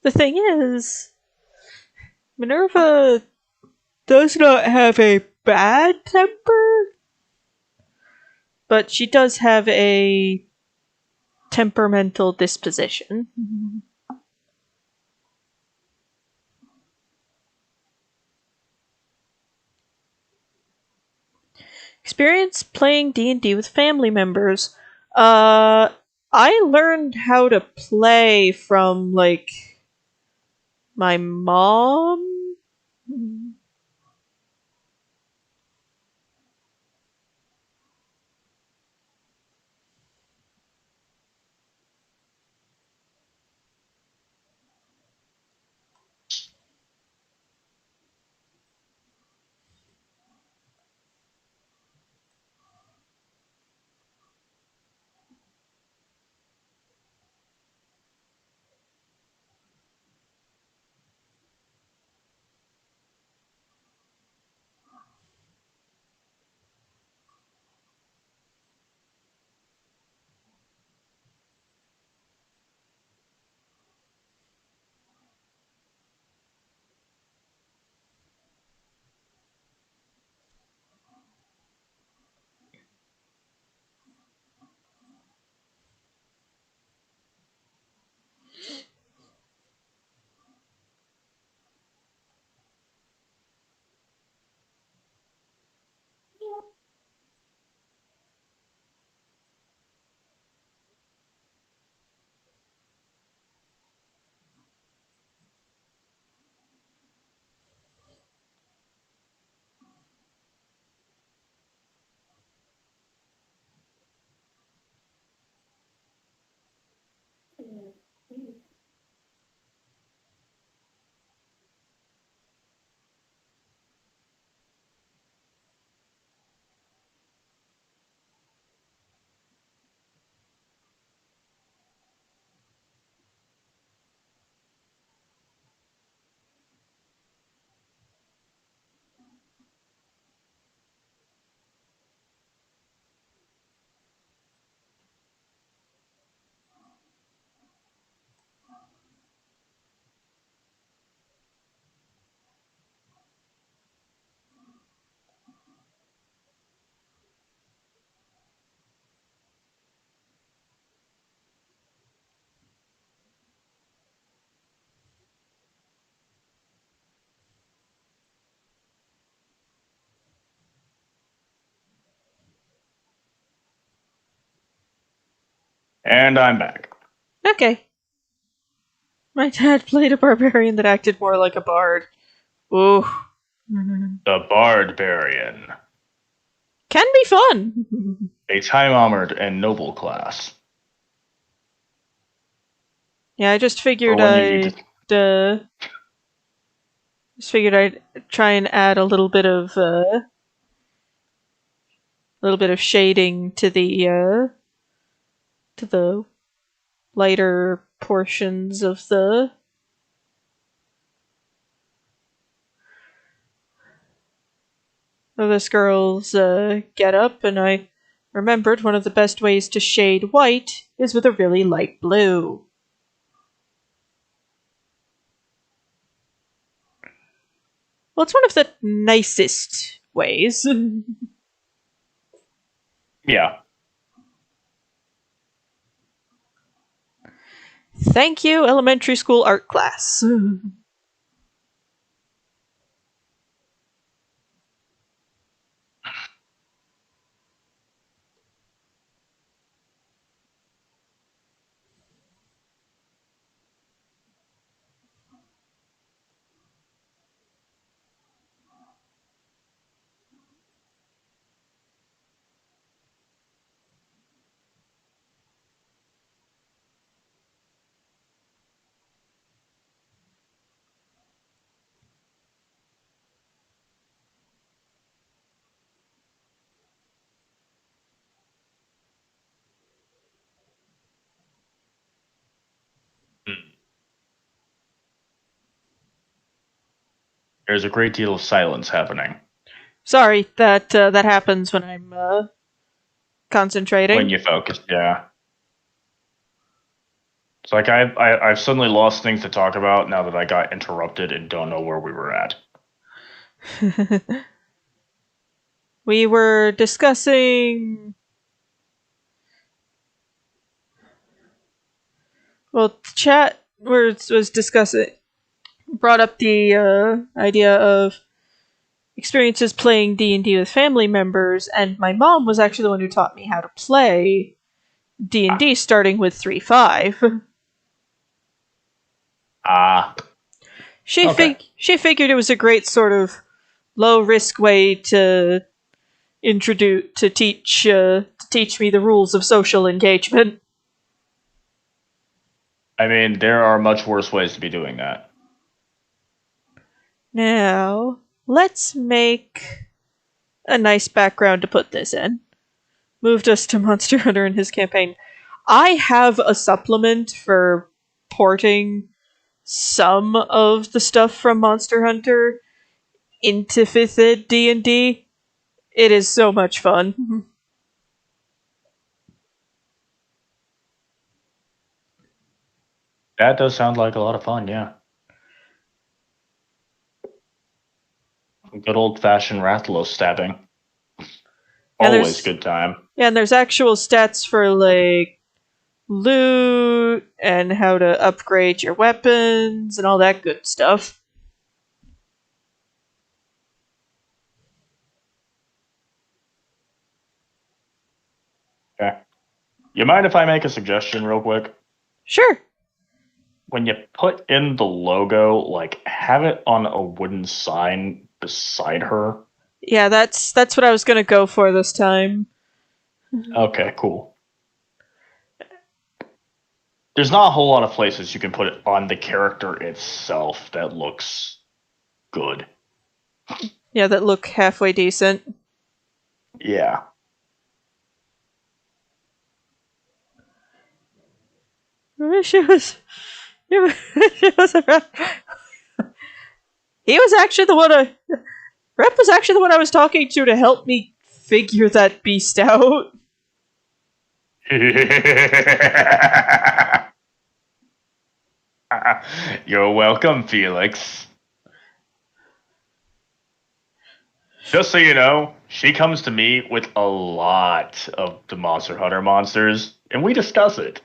The thing is, Minerva does not have a bad temper, but she does have a temperamental disposition. Experience playing D&D with family members. I learned how to play from, like, my mom. And I'm back. Okay. My dad played a barbarian that acted more like a bard. Ooh. The Barbarian. Can be fun. A time-honored and noble class. Yeah, I just figured For when you need to... I'd try and add a little bit of shading to the lighter portions of this girl's get up, and I remembered one of the best ways to shade white is with a really light blue. Well, it's one of the nicest ways. Yeah. Thank you, elementary school art class. There's a great deal of silence happening. Sorry, that happens when I'm concentrating. When you focus, yeah. It's like I've suddenly lost things to talk about now that I got interrupted and don't know where we were at. We were discussing... Well, the chat was discussing... brought up the idea of experiences playing D&D with family members, and my mom was actually the one who taught me how to play D&D starting with 3.5. Okay. She figured it was a great sort of low-risk way to teach me the rules of social engagement. I mean, there are much worse ways to be doing that. Now, let's make a nice background to put this in. Moved us to Monster Hunter and his campaign. I have a supplement for porting some of the stuff from Monster Hunter into 5th ed D&D. It is so much fun. That does sound like a lot of fun, yeah. Good old-fashioned Rathalos stabbing. Always good time. Yeah, and there's actual stats for, like, loot and how to upgrade your weapons and all that good stuff. Okay. You mind if I make a suggestion real quick? Sure. When you put in the logo, like, have it on a wooden sign beside her. Yeah, that's what I was gonna go for this time. Okay, cool. There's not a whole lot of places you can put it on the character itself that looks good. Yeah, that look halfway decent. Yeah. She was a rep. He was actually the one Rep was actually the one I was talking to help me figure that beast out. You're welcome, Felix. Just so you know, she comes to me with a lot of the Monster Hunter monsters, and we discuss it.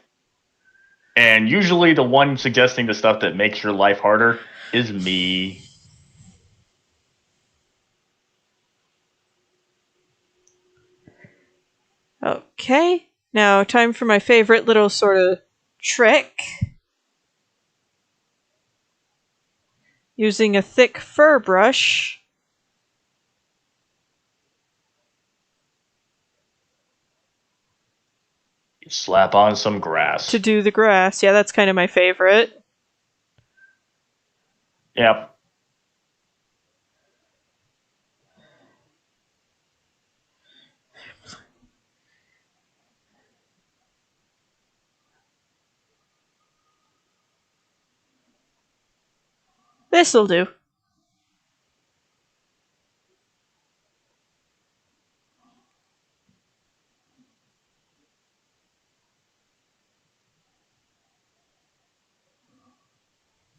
And usually the one suggesting the stuff that makes your life harder is me. Okay. Now, time for my favorite little sort of trick. Using a thick fur brush. You slap on some grass. To do the grass. Yeah, that's kind of my favorite. Yep. This'll do.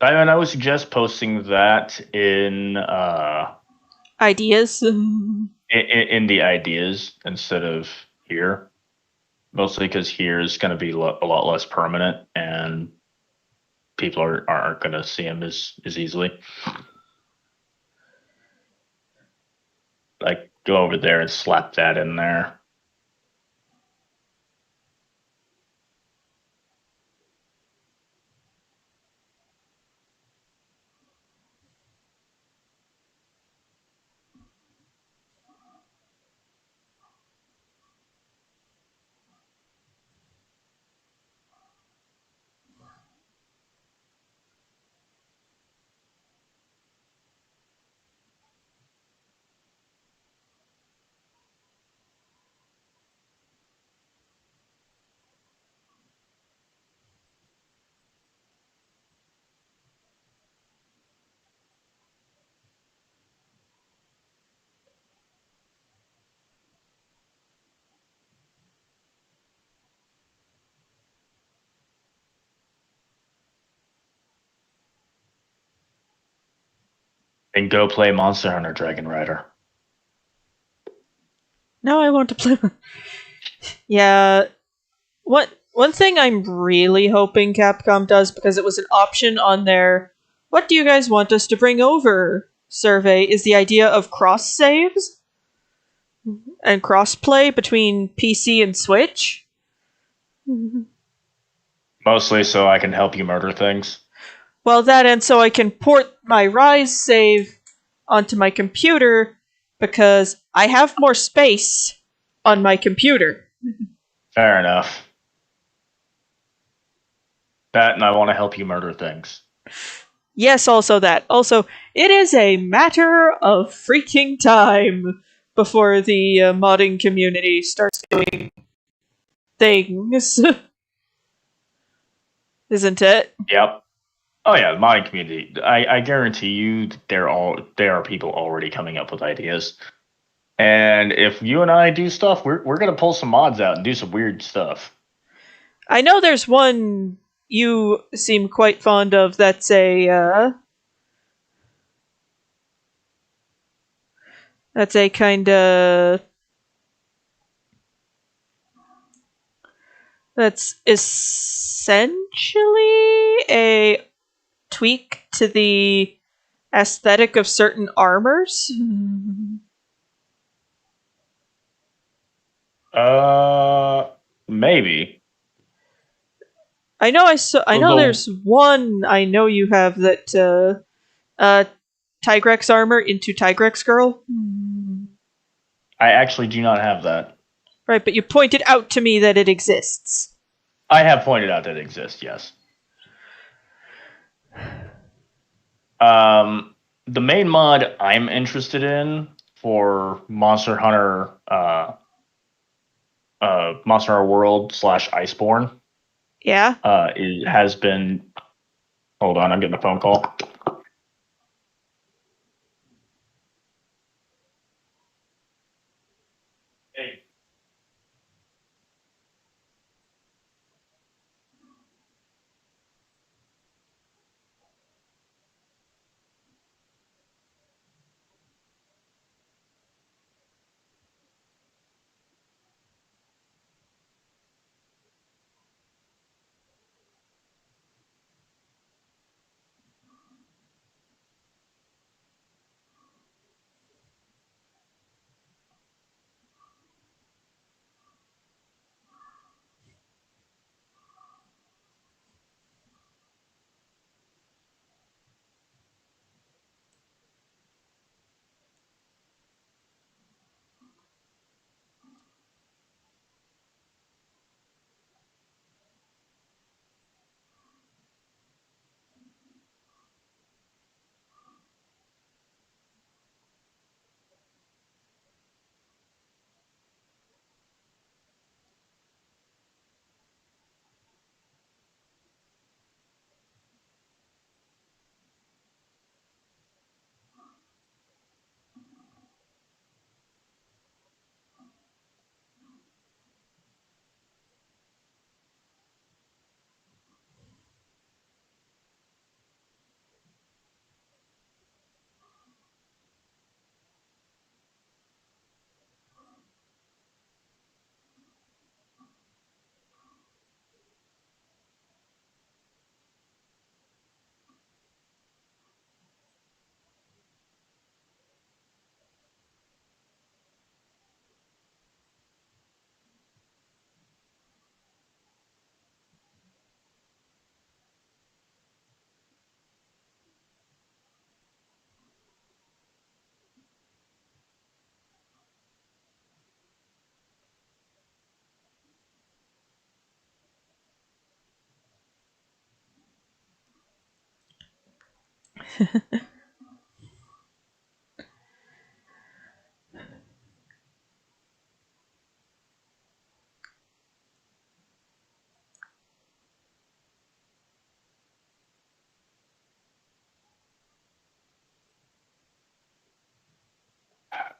I would suggest posting that in Ideas. in the ideas instead of here. Mostly because here is going to be a lot less permanent, and people aren't going to see them as easily. Like, go over there and slap that in there. And go play Monster Hunter Dragon Rider. Now I want to play. Yeah. One thing I'm really hoping Capcom does, because it was an option on their "What do you guys want us to bring over?" survey, is the idea of cross saves and crossplay between PC and Switch. Mostly so I can help you murder things. Well, that, and so I can port my Rise save onto my computer because I have more space on my computer. Fair enough. That, and I want to help you murder things. Yes, also that. Also, it is a matter of freaking time before the modding community starts doing things. Isn't it? Yep. Oh yeah, the modding community. I guarantee you, there are people already coming up with ideas. And if you and I do stuff, we're gonna pull some mods out and do some weird stuff. I know there's one you seem quite fond of that's a kind of that's essentially a tweak to the aesthetic of certain armors. Maybe. I know I know Although there's one I know you have that Tigrex armor into Tigrex girl. I actually do not have that. Right, but you pointed out to me that it exists. I have pointed out that it exists. Yes. The main mod I'm interested in for Monster Hunter, Monster Hunter World / Iceborne, Yeah? it has been. Hold on, I'm getting a phone call. Hey.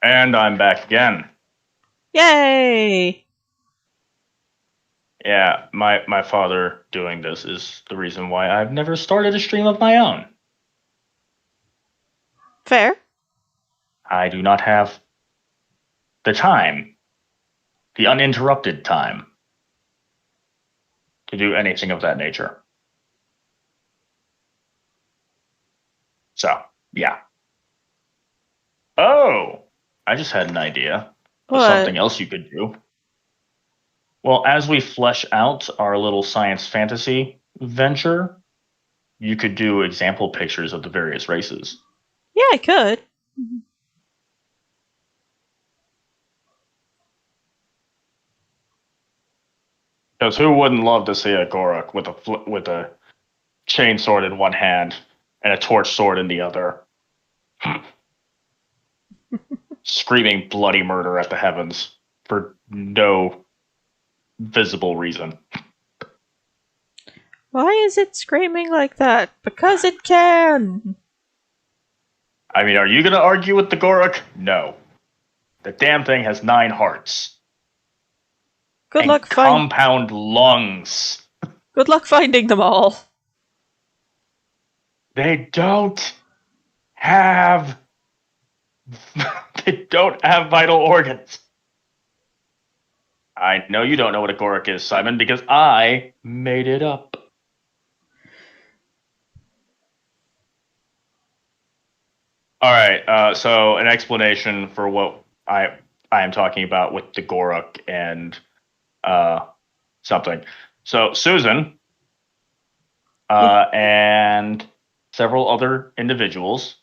And I'm back again. Yay! Yeah, my father doing this is the reason why I've never started a stream of my own. Fair. I do not have the time, the uninterrupted time, to do anything of that nature. So, yeah. Oh, I just had an idea of What? something else you could do. Well, as we flesh out our little science fantasy venture, you could do example pictures of the various races. Yeah, I could. Because who wouldn't love to see a Gorok with a chain sword in one hand and a torch sword in the other, screaming bloody murder at the heavens for no visible reason? Why is it screaming like that? Because it can! I mean, are you going to argue with the Gorok? No. The damn thing has 9 hearts. Good and luck compound lungs. Good luck finding them all. They don't have vital organs. I know you don't know what a Gorok is, Simon, because I made it up. All right, so an explanation for what I am talking about with the Gorok and something. So Susan and several other individuals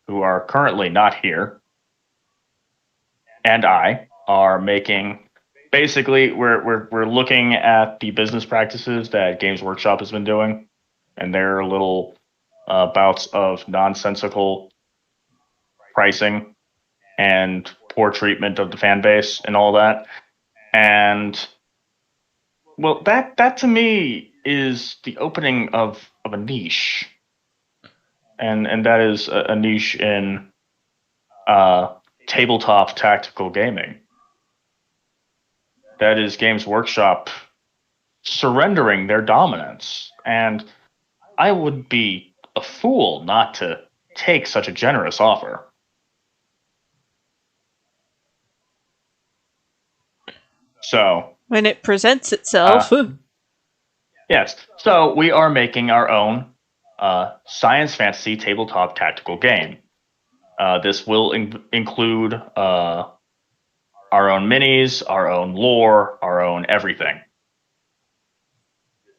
who are currently not here, and I are making. Basically, we're looking at the business practices that Games Workshop has been doing, and their little bouts of nonsensical pricing and poor treatment of the fan base and all that. And well, that to me is the opening of a niche, and that is a niche in tabletop tactical gaming. That is Games Workshop surrendering their dominance, and I would be a fool not to take such a generous offer. So, When it presents itself. yes, so we are making our own science fantasy tabletop tactical game. This will include our own minis, our own lore, our own everything.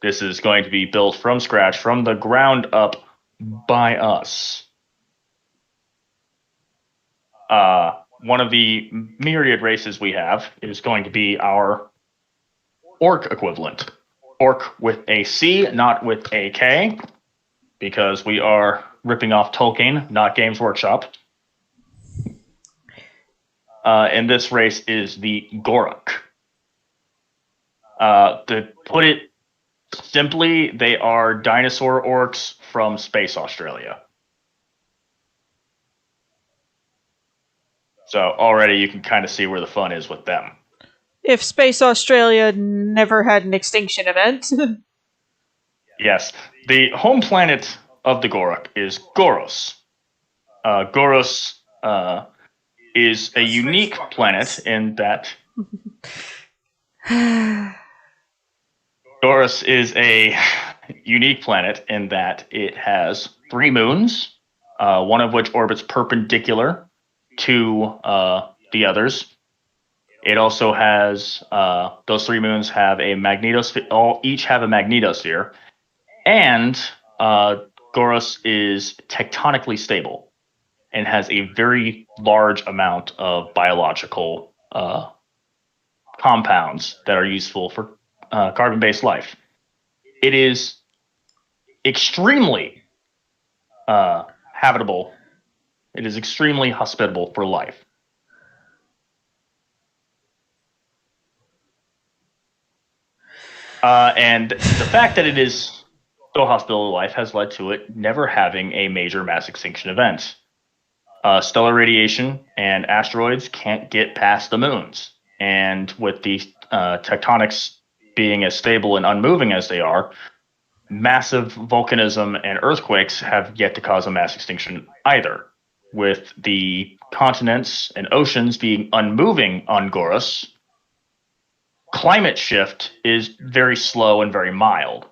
This is going to be built from scratch, from the ground up, by us. One of the myriad races we have is going to be our orc equivalent. Orc with a C, not with a K, because we are ripping off Tolkien, not Games Workshop. And this race is the Gorok. To put it simply, they are dinosaur orcs from Space Australia. So already you can kind of see where the fun is with them. If Space Australia never had an extinction event. Yes, the home planet of the Gorok is Goros. Goros is a unique planet in that Goros is a unique planet in that it has 3 moons, one of which orbits perpendicular to the others. It also has those 3 moons have a magnetosphere. Each have a magnetosphere, and Goros is tectonically stable and has a very large amount of biological compounds that are useful for carbon-based life. It is extremely habitable. It is extremely hospitable for life. And the fact that it is so hospitable to life has led to it never having a major mass extinction event. Stellar radiation and asteroids can't get past the moons. And with the tectonics being as stable and unmoving as they are, massive volcanism and earthquakes have yet to cause a mass extinction either. With the continents and oceans being unmoving on Goros, climate shift is very slow and very mild.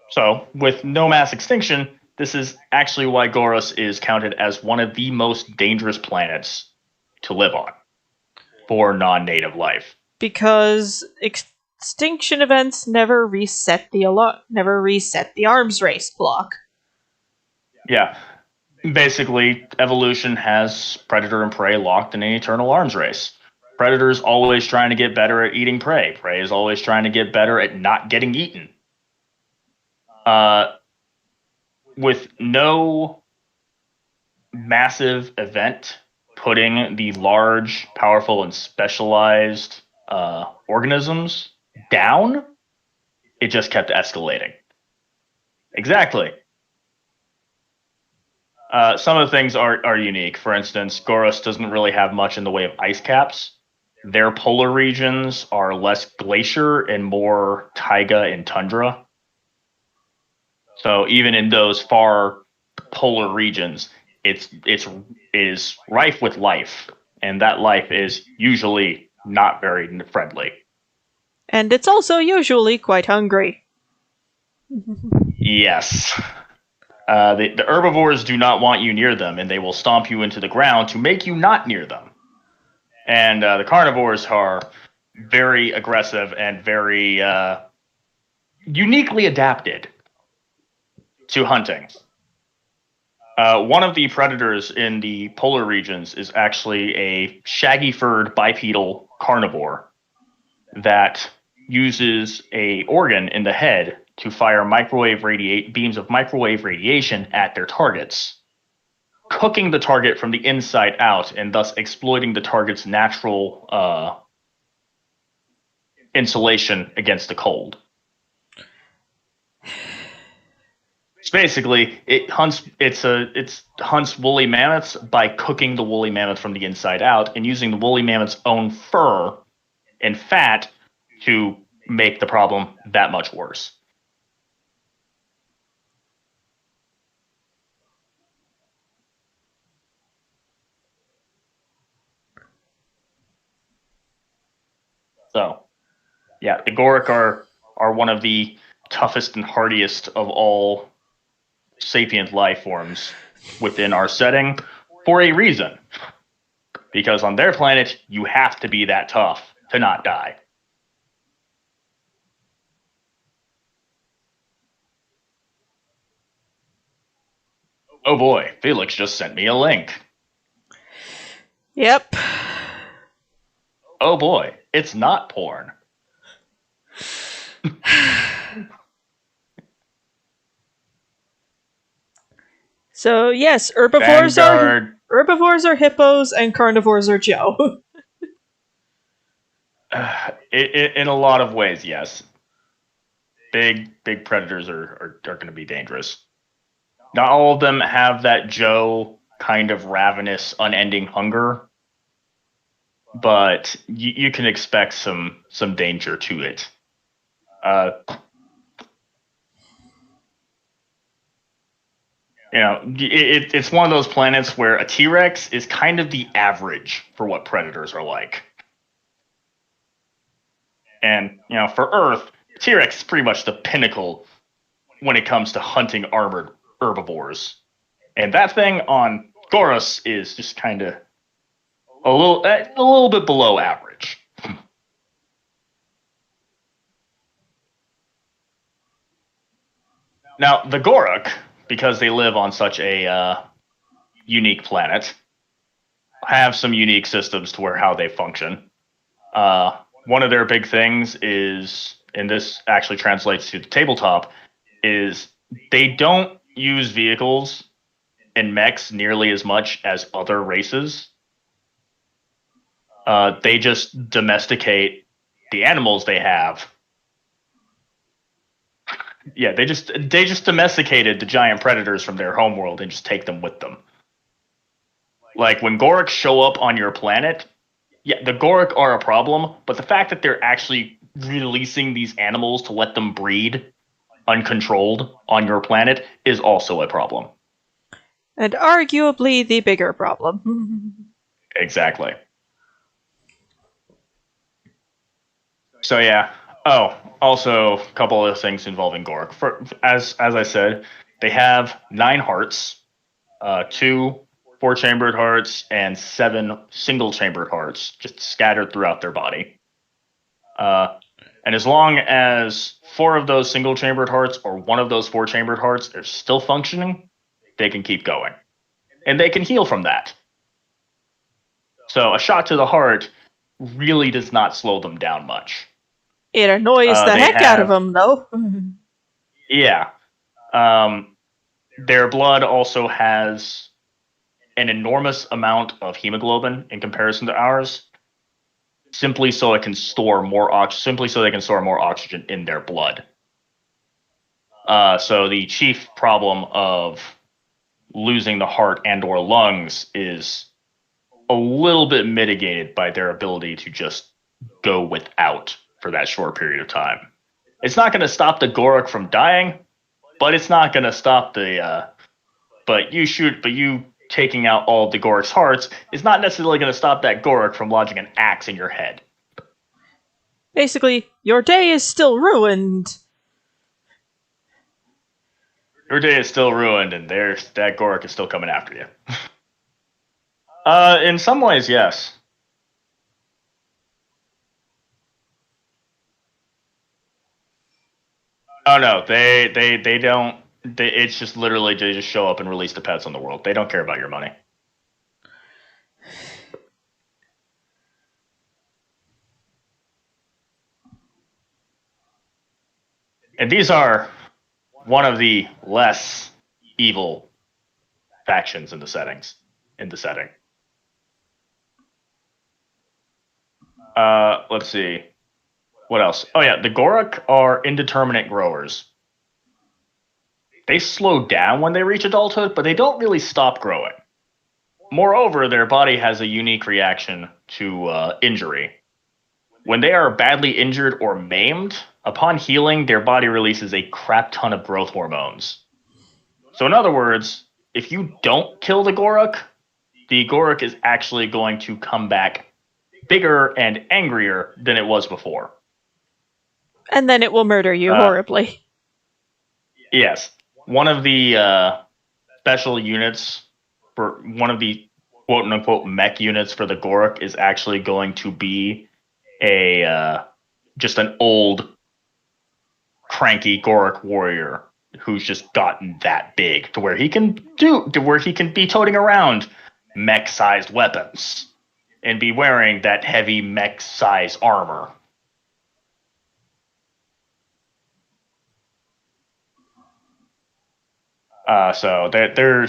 So, with no mass extinction, this is actually why Goros is counted as one of the most dangerous planets to live on for non-native life. Because extinction events never reset the arms race clock. Yeah. Basically, evolution has predator and prey locked in an eternal arms race. Predator's always trying to get better at eating prey. Prey is always trying to get better at not getting eaten. With no massive event putting the large, powerful, and specialized organisms down, it just kept escalating. Exactly. Some of the things are unique. For instance, Goros doesn't really have much in the way of ice caps. Their polar regions are less glacier and more taiga and tundra. So even in those far polar regions, it is rife with life, and that life is usually not very friendly. And it's also usually quite hungry. Yes. The herbivores do not want you near them, and they will stomp you into the ground to make you not near them. And the carnivores are very aggressive and very uniquely adapted to hunting. One of the predators in the polar regions is actually a shaggy-furred bipedal carnivore that uses a organ in the head to fire beams of microwave radiation at their targets, cooking the target from the inside out and thus exploiting the target's natural insulation against the cold. So basically, it hunts woolly mammoths by cooking the woolly mammoth from the inside out and using the woolly mammoth's own fur and fat to make the problem that much worse. So, yeah, the Goric are one of the toughest and hardiest of all sapient life forms within our setting for a reason. Because on their planet, you have to be that tough to not die. Oh boy, Felix just sent me a link. Yep. Oh boy, it's not porn. So yes, herbivores are hippos and carnivores are Joe. In a lot of ways, yes. Big predators are going to be dangerous. Not all of them have that Joe kind of ravenous, unending hunger, but you can expect some danger to it. It's one of those planets where a T-Rex is kind of the average for what predators are like. And, for Earth, T-Rex is pretty much the pinnacle when it comes to hunting armored herbivores. And that thing on Goros is just kind of a little bit below average. Now, the Gorok, because they live on such a unique planet, have some unique systems to how they function. One of their big things is, and this actually translates to the tabletop, is they don't use vehicles and mechs nearly as much as other races. They just domesticate the animals they have. Yeah, they just domesticated the giant predators from their homeworld and just take them with them. Like when Gorok show up on your planet, yeah, the Gorok are a problem, but the fact that they're actually releasing these animals to let them breed uncontrolled on your planet is also a problem. And arguably the bigger problem. Exactly. So yeah. Oh, also a couple of things involving Gork. As I said, they have 9 hearts, 2 4-chambered hearts, and 7 single-chambered hearts, just scattered throughout their body. And as long as 4 of those single-chambered hearts or 1 of those 4-chambered hearts are still functioning, they can keep going, and they can heal from that. So a shot to the heart really does not slow them down much. It annoys the heck out of them, though. Yeah. Their blood also has an enormous amount of hemoglobin in comparison to ours, simply so they can store more oxygen in their blood. So the chief problem of losing the heart and or lungs is a little bit mitigated by their ability to just go without for that short period of time. It's not going to stop the Gorok from dying, but it's not going to stop the. But you taking out all of the Gorok's hearts is not necessarily going to stop that Gorok from lodging an axe in your head. Basically, your day is still ruined. Your day is still ruined, and that Gorok is still coming after you. In some ways, yes. Oh no, they don't. It's just literally they just show up and release the pets on the world. They don't care about your money. And these are one of the less evil factions in the setting. Let's see. What else? Oh yeah, the Gorok are indeterminate growers. They slow down when they reach adulthood, but they don't really stop growing. Moreover, their body has a unique reaction to injury. When they are badly injured or maimed, upon healing, their body releases a crap ton of growth hormones. So in other words, if you don't kill the Gorok is actually going to come back bigger and angrier than it was before. And then it will murder you horribly. Yes. One of the special units for one of the quote-unquote mech units for the Gorok is actually going to be just an old, cranky Gorok warrior who's just gotten that big to where he can be toting around mech-sized weapons and be wearing that heavy mech-sized armor. So they're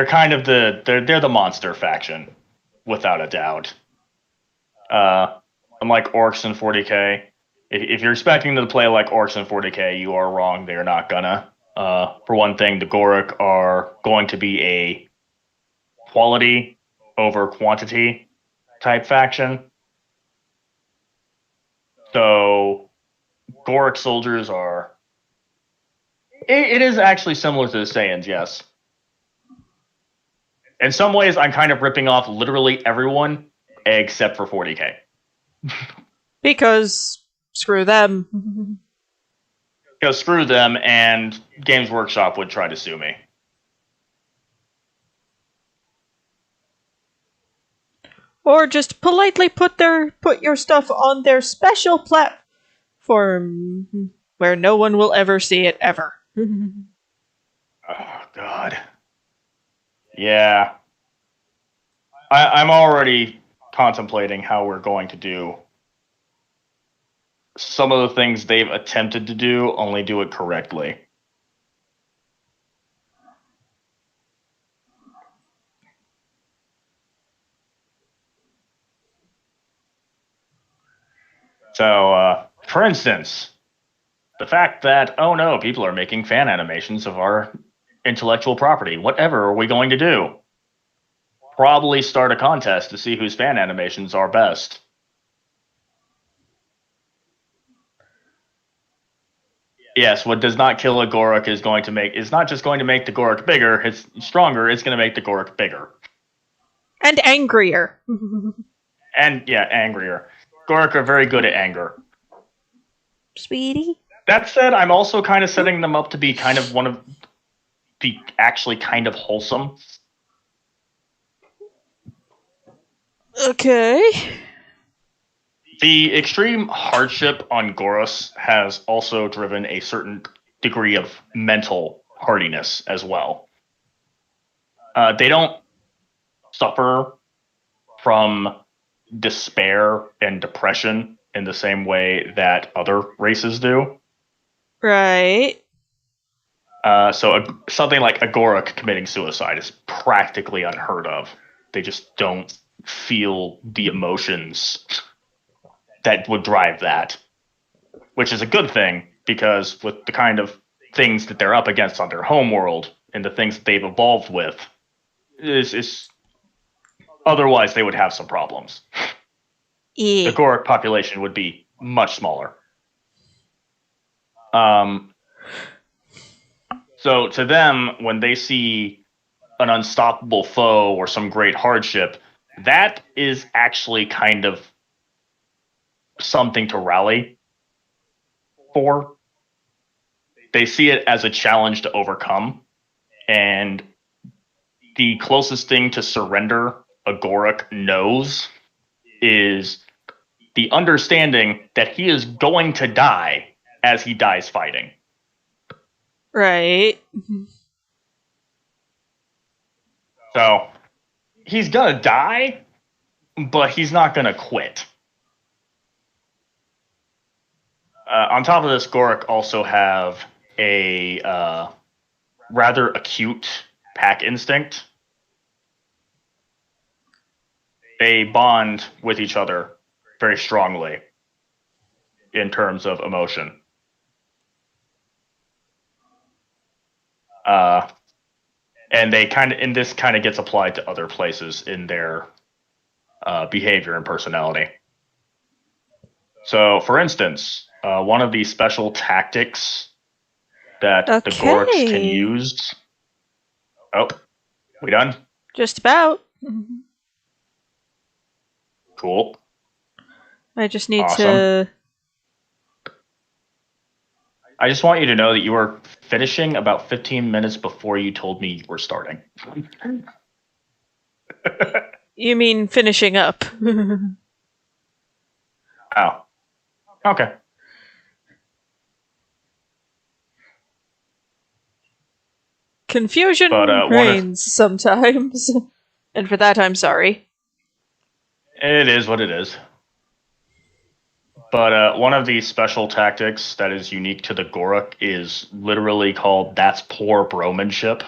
kind of they're the monster faction, without a doubt. Unlike orcs in 40k, if you're expecting them to play like orcs in 40k, you are wrong. They're not gonna. For one thing, the Gorok are going to be a quality over quantity type faction. So Gorok soldiers are. It is actually similar to the Saiyans, yes. In some ways, I'm kind of ripping off literally everyone except for 40k. Because screw them. Because screw them, and Games Workshop would try to sue me. Or just politely put your stuff on their special platform where no one will ever see it ever. Oh, God. Yeah. I'm already contemplating how we're going to do some of the things they've attempted to do, only do it correctly. So, for instance, the fact that, oh no, people are making fan animations of our intellectual property. Whatever are we going to do? Probably start a contest to see whose fan animations are best. Yes, what does not kill a Gorok is not just going to make the Gorok bigger, it's stronger, it's going to make the Gorok bigger. And angrier. And, yeah, angrier. Gorok are very good at anger. Sweetie? That said, I'm also kind of setting them up to be kind of be actually kind of wholesome. Okay. The extreme hardship on Goros has also driven a certain degree of mental hardiness as well. They don't suffer from despair and depression in the same way that other races do. Right. So something like a Gorok committing suicide is practically unheard of. They just don't feel the emotions that would drive that, which is a good thing, because with the kind of things that they're up against on their homeworld and the things that they've evolved with, is otherwise they would have some problems. Yeah. The Gorok population would be much smaller. So to them, when they see an unstoppable foe or some great hardship, that is actually kind of something to rally for. They see it as a challenge to overcome, and the closest thing to surrender a Gorok knows is the understanding that he is going to die as he dies fighting. Right. So he's gonna die, but he's not gonna quit. On top of this, Gorok also have a rather acute pack instinct. They bond with each other very strongly in terms of emotion. And this kind of gets applied to other places in their behavior and personality. So, for instance, one of the special tactics that the Goroks can use. Oh, we done? Just about. Cool. I just need to... I just want you to know that you were finishing about 15 minutes before you told me you were starting. You mean finishing up? Oh. Okay. Confusion reigns sometimes. And for that, I'm sorry. It is what it is. But one of the special tactics that is unique to the Gorok is literally called "That's Poor Bromanship"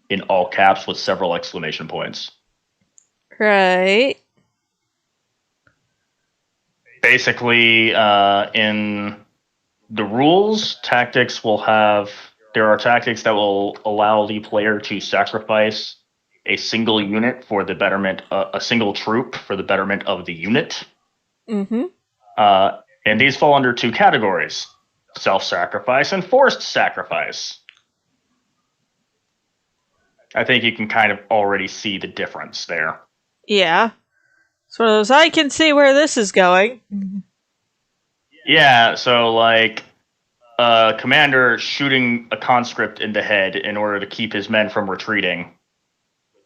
in all caps with several exclamation points. Right. Basically, in the rules, there are tactics that will allow the player to sacrifice a single unit for the betterment, a single troop for the betterment of the unit. Mm-hmm. And these fall under two categories: self-sacrifice and forced sacrifice. I think you can kind of already see the difference there. Yeah. It's one of those, I can see where this is going. Yeah, so like a commander shooting a conscript in the head in order to keep his men from retreating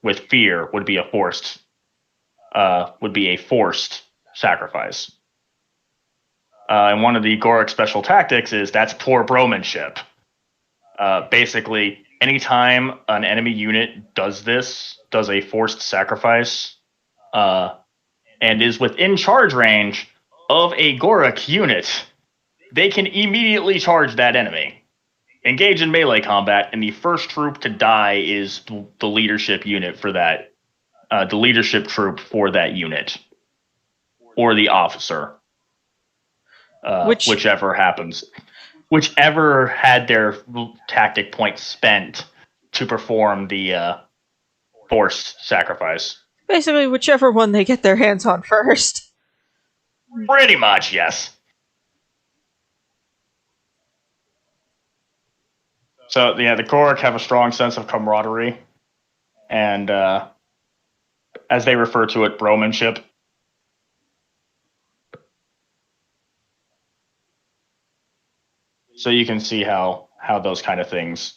with fear would be a forced sacrifice. And one of the Gorok special tactics is "That's Poor Bromanship." Basically, anytime an enemy unit does a forced sacrifice, and is within charge range of a Gorok unit, they can immediately charge that enemy, engage in melee combat, and the first troop to die is the leadership unit for that, the leadership troop for that unit, or the officer. whichever happens. Whichever had their tactic points spent to perform the forced sacrifice. Basically, whichever one they get their hands on first. Pretty much, yes. So, yeah, the Korok have a strong sense of camaraderie, and as they refer to it, bromanship. So you can see how those kind of things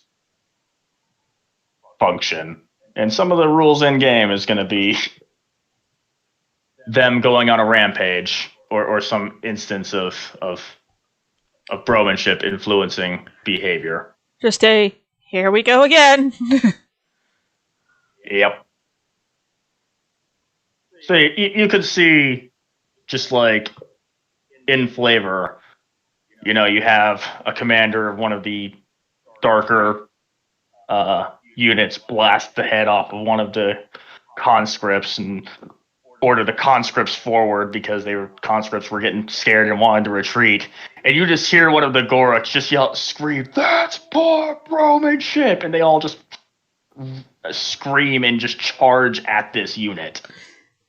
function. And some of the rules in game is going to be them going on a rampage or some instance of bromanship influencing behavior. Just here we go again. Yep. So you could see just like in flavor, you know, you have a commander of one of the darker units blast the head off of one of the conscripts and order the conscripts forward because conscripts were getting scared and wanted to retreat. And you just hear one of the Goroks just yell, scream, "That's poor bromanship!" And they all just scream and just charge at this unit.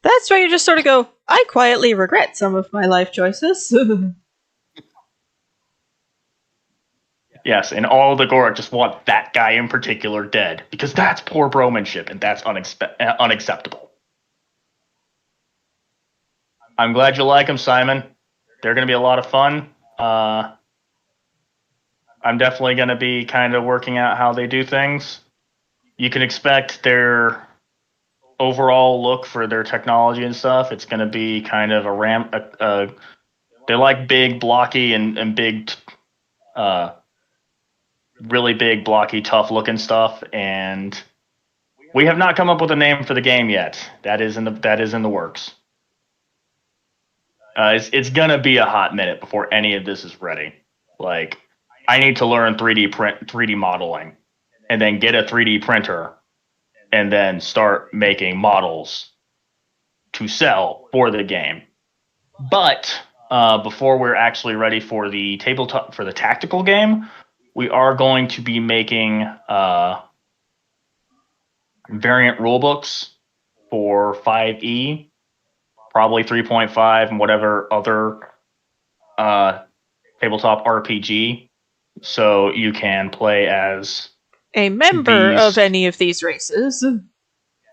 That's where you just sort of go, I quietly regret some of my life choices. Yes, and all the Gorok just want that guy in particular dead, because that's poor bromanship, and that's unacceptable. I'm glad you like them, Simon. They're going to be a lot of fun. I'm definitely going to be kind of working out how they do things. You can expect their overall look for their technology and stuff. It's going to be kind of they like big, blocky, and big, really big, blocky, tough-looking stuff, and we have not come up with a name for the game yet. That is in the works. It's gonna be a hot minute before any of this is ready. Like, I need to learn 3D modeling, and then get a 3D printer, and then start making models to sell for the game. But before we're actually ready for the tabletop for the tactical game, we are going to be making variant rulebooks for 5e, probably 3.5, and whatever other tabletop RPG. So you can play as a member of any of these races.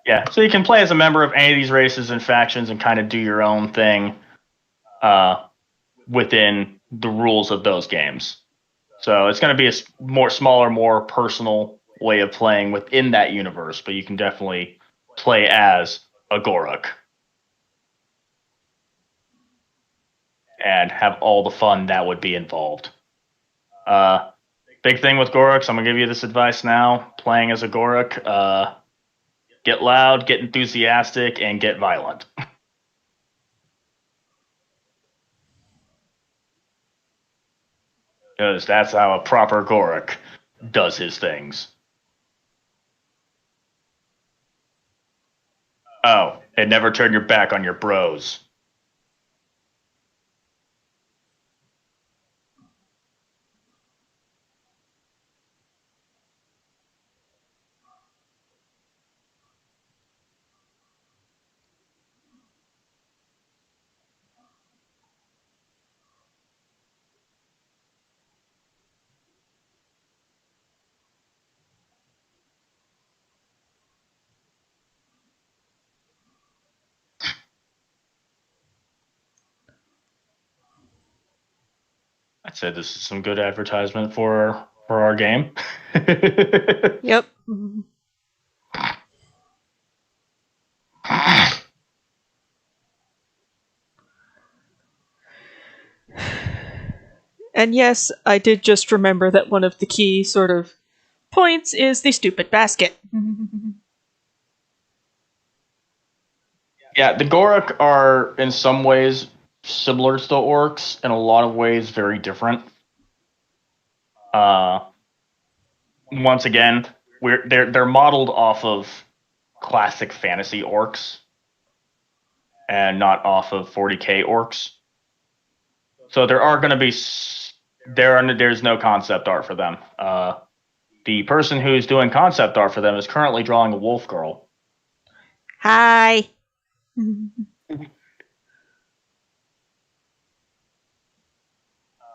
Yeah, so you can play as a member of any of these races and factions and kind of do your own thing within the rules of those games. So it's going to be a smaller, more personal way of playing within that universe, but you can definitely play as a Gorok and have all the fun that would be involved. Big thing with Goroks, I'm going to give you this advice now. Playing as a Gorok, get loud, get enthusiastic, and get violent. Because that's how a proper Gorok does his things. Oh, and never turn your back on your bros. I'd say this is some good advertisement for our game. Yep. And yes, I did just remember that one of the key sort of points is the stupid basket. Yeah, the Gorok are in some ways similar to the Orcs, in a lot of ways very different. Once again, they're modeled off of classic fantasy orcs and not off of 40k orcs. So there are going to be there's no concept art for them. The person who's doing concept art for them is currently drawing a wolf girl. Hi.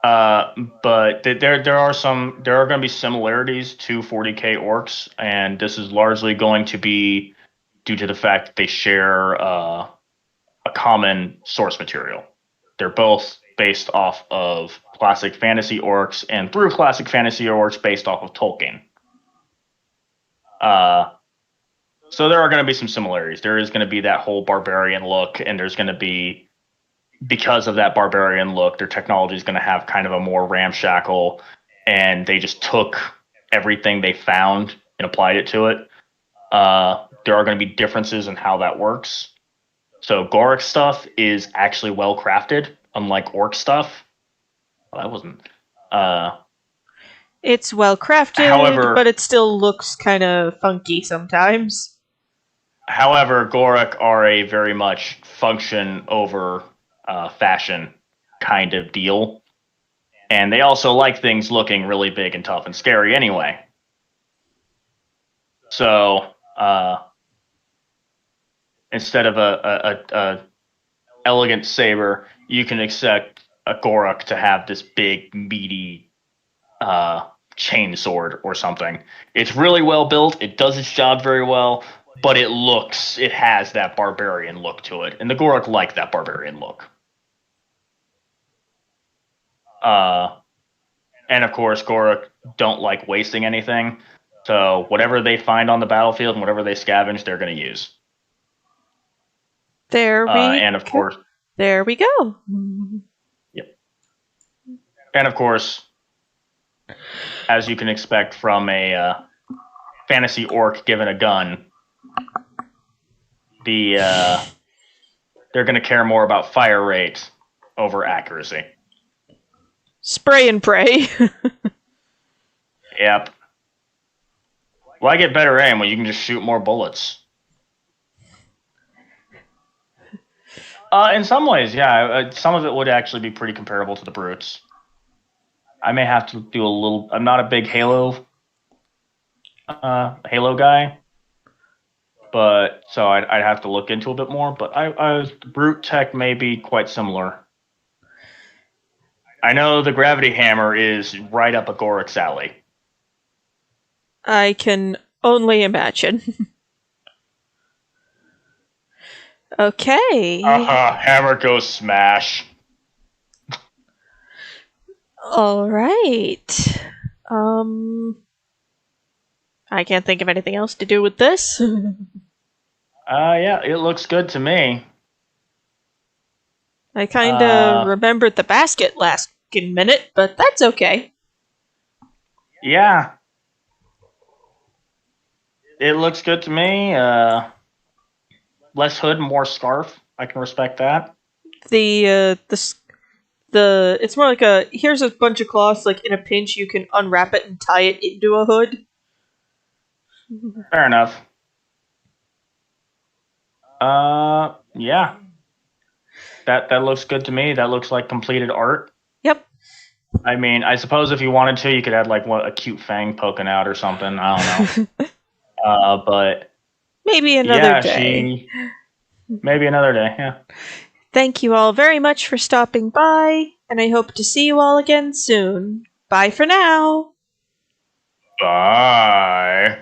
But there are going to be similarities to 40k orcs, and this is largely going to be due to the fact that they share a common source material. They're both based off of classic fantasy orcs, and through classic fantasy orcs based off of Tolkien. So there are going to be some similarities. There is going to be that whole barbarian look, and there's going to be, because of that barbarian look, their technology is going to have kind of a more ramshackle, and they just took everything they found and applied it to it. There are going to be differences in how that works. So Goric stuff is actually well crafted, unlike orc stuff. Well, that wasn't. It's well crafted, However, but it still looks kind of funky sometimes. However, Goric are a very much function over fashion kind of deal. And they also like things looking really big and tough and scary anyway. So instead of a elegant saber, you can expect a Goric to have this big, meaty chain sword or something. It's really well built. It does its job very well, but it has that barbarian look to it. And the Goric like that barbarian look. And of course, Goric don't like wasting anything. So whatever they find on the battlefield and whatever they scavenge, they're going to use. And of course, there we go. Yep. And of course, as you can expect from a fantasy orc given a gun, they're going to care more about fire rate over accuracy. Spray and pray. Yep. Why get better aim when you can just shoot more bullets? In some ways, yeah. Some of it would actually be pretty comparable to the brutes. I may have to do a little. I'm not a big Halo guy, but so I'd have to look into a bit more. But brute tech may be quite similar. I know the gravity hammer is right up a Gorik's alley. I can only imagine. Okay. Hammer goes smash. All right. I can't think of anything else to do with this. Yeah, it looks good to me. I kind of remembered the basket last minute, but that's okay. Yeah. It looks good to me. Less hood, more scarf. I can respect that. It's more like here's a bunch of cloths, like in a pinch you can unwrap it and tie it into a hood. Fair enough. Yeah. That looks good to me. That looks like completed art. Yep. I mean, I suppose if you wanted to, you could add like a cute fang poking out or something. I don't know. But maybe another day. Maybe another day, yeah. Thank you all very much for stopping by, and I hope to see you all again soon. Bye for now. Bye.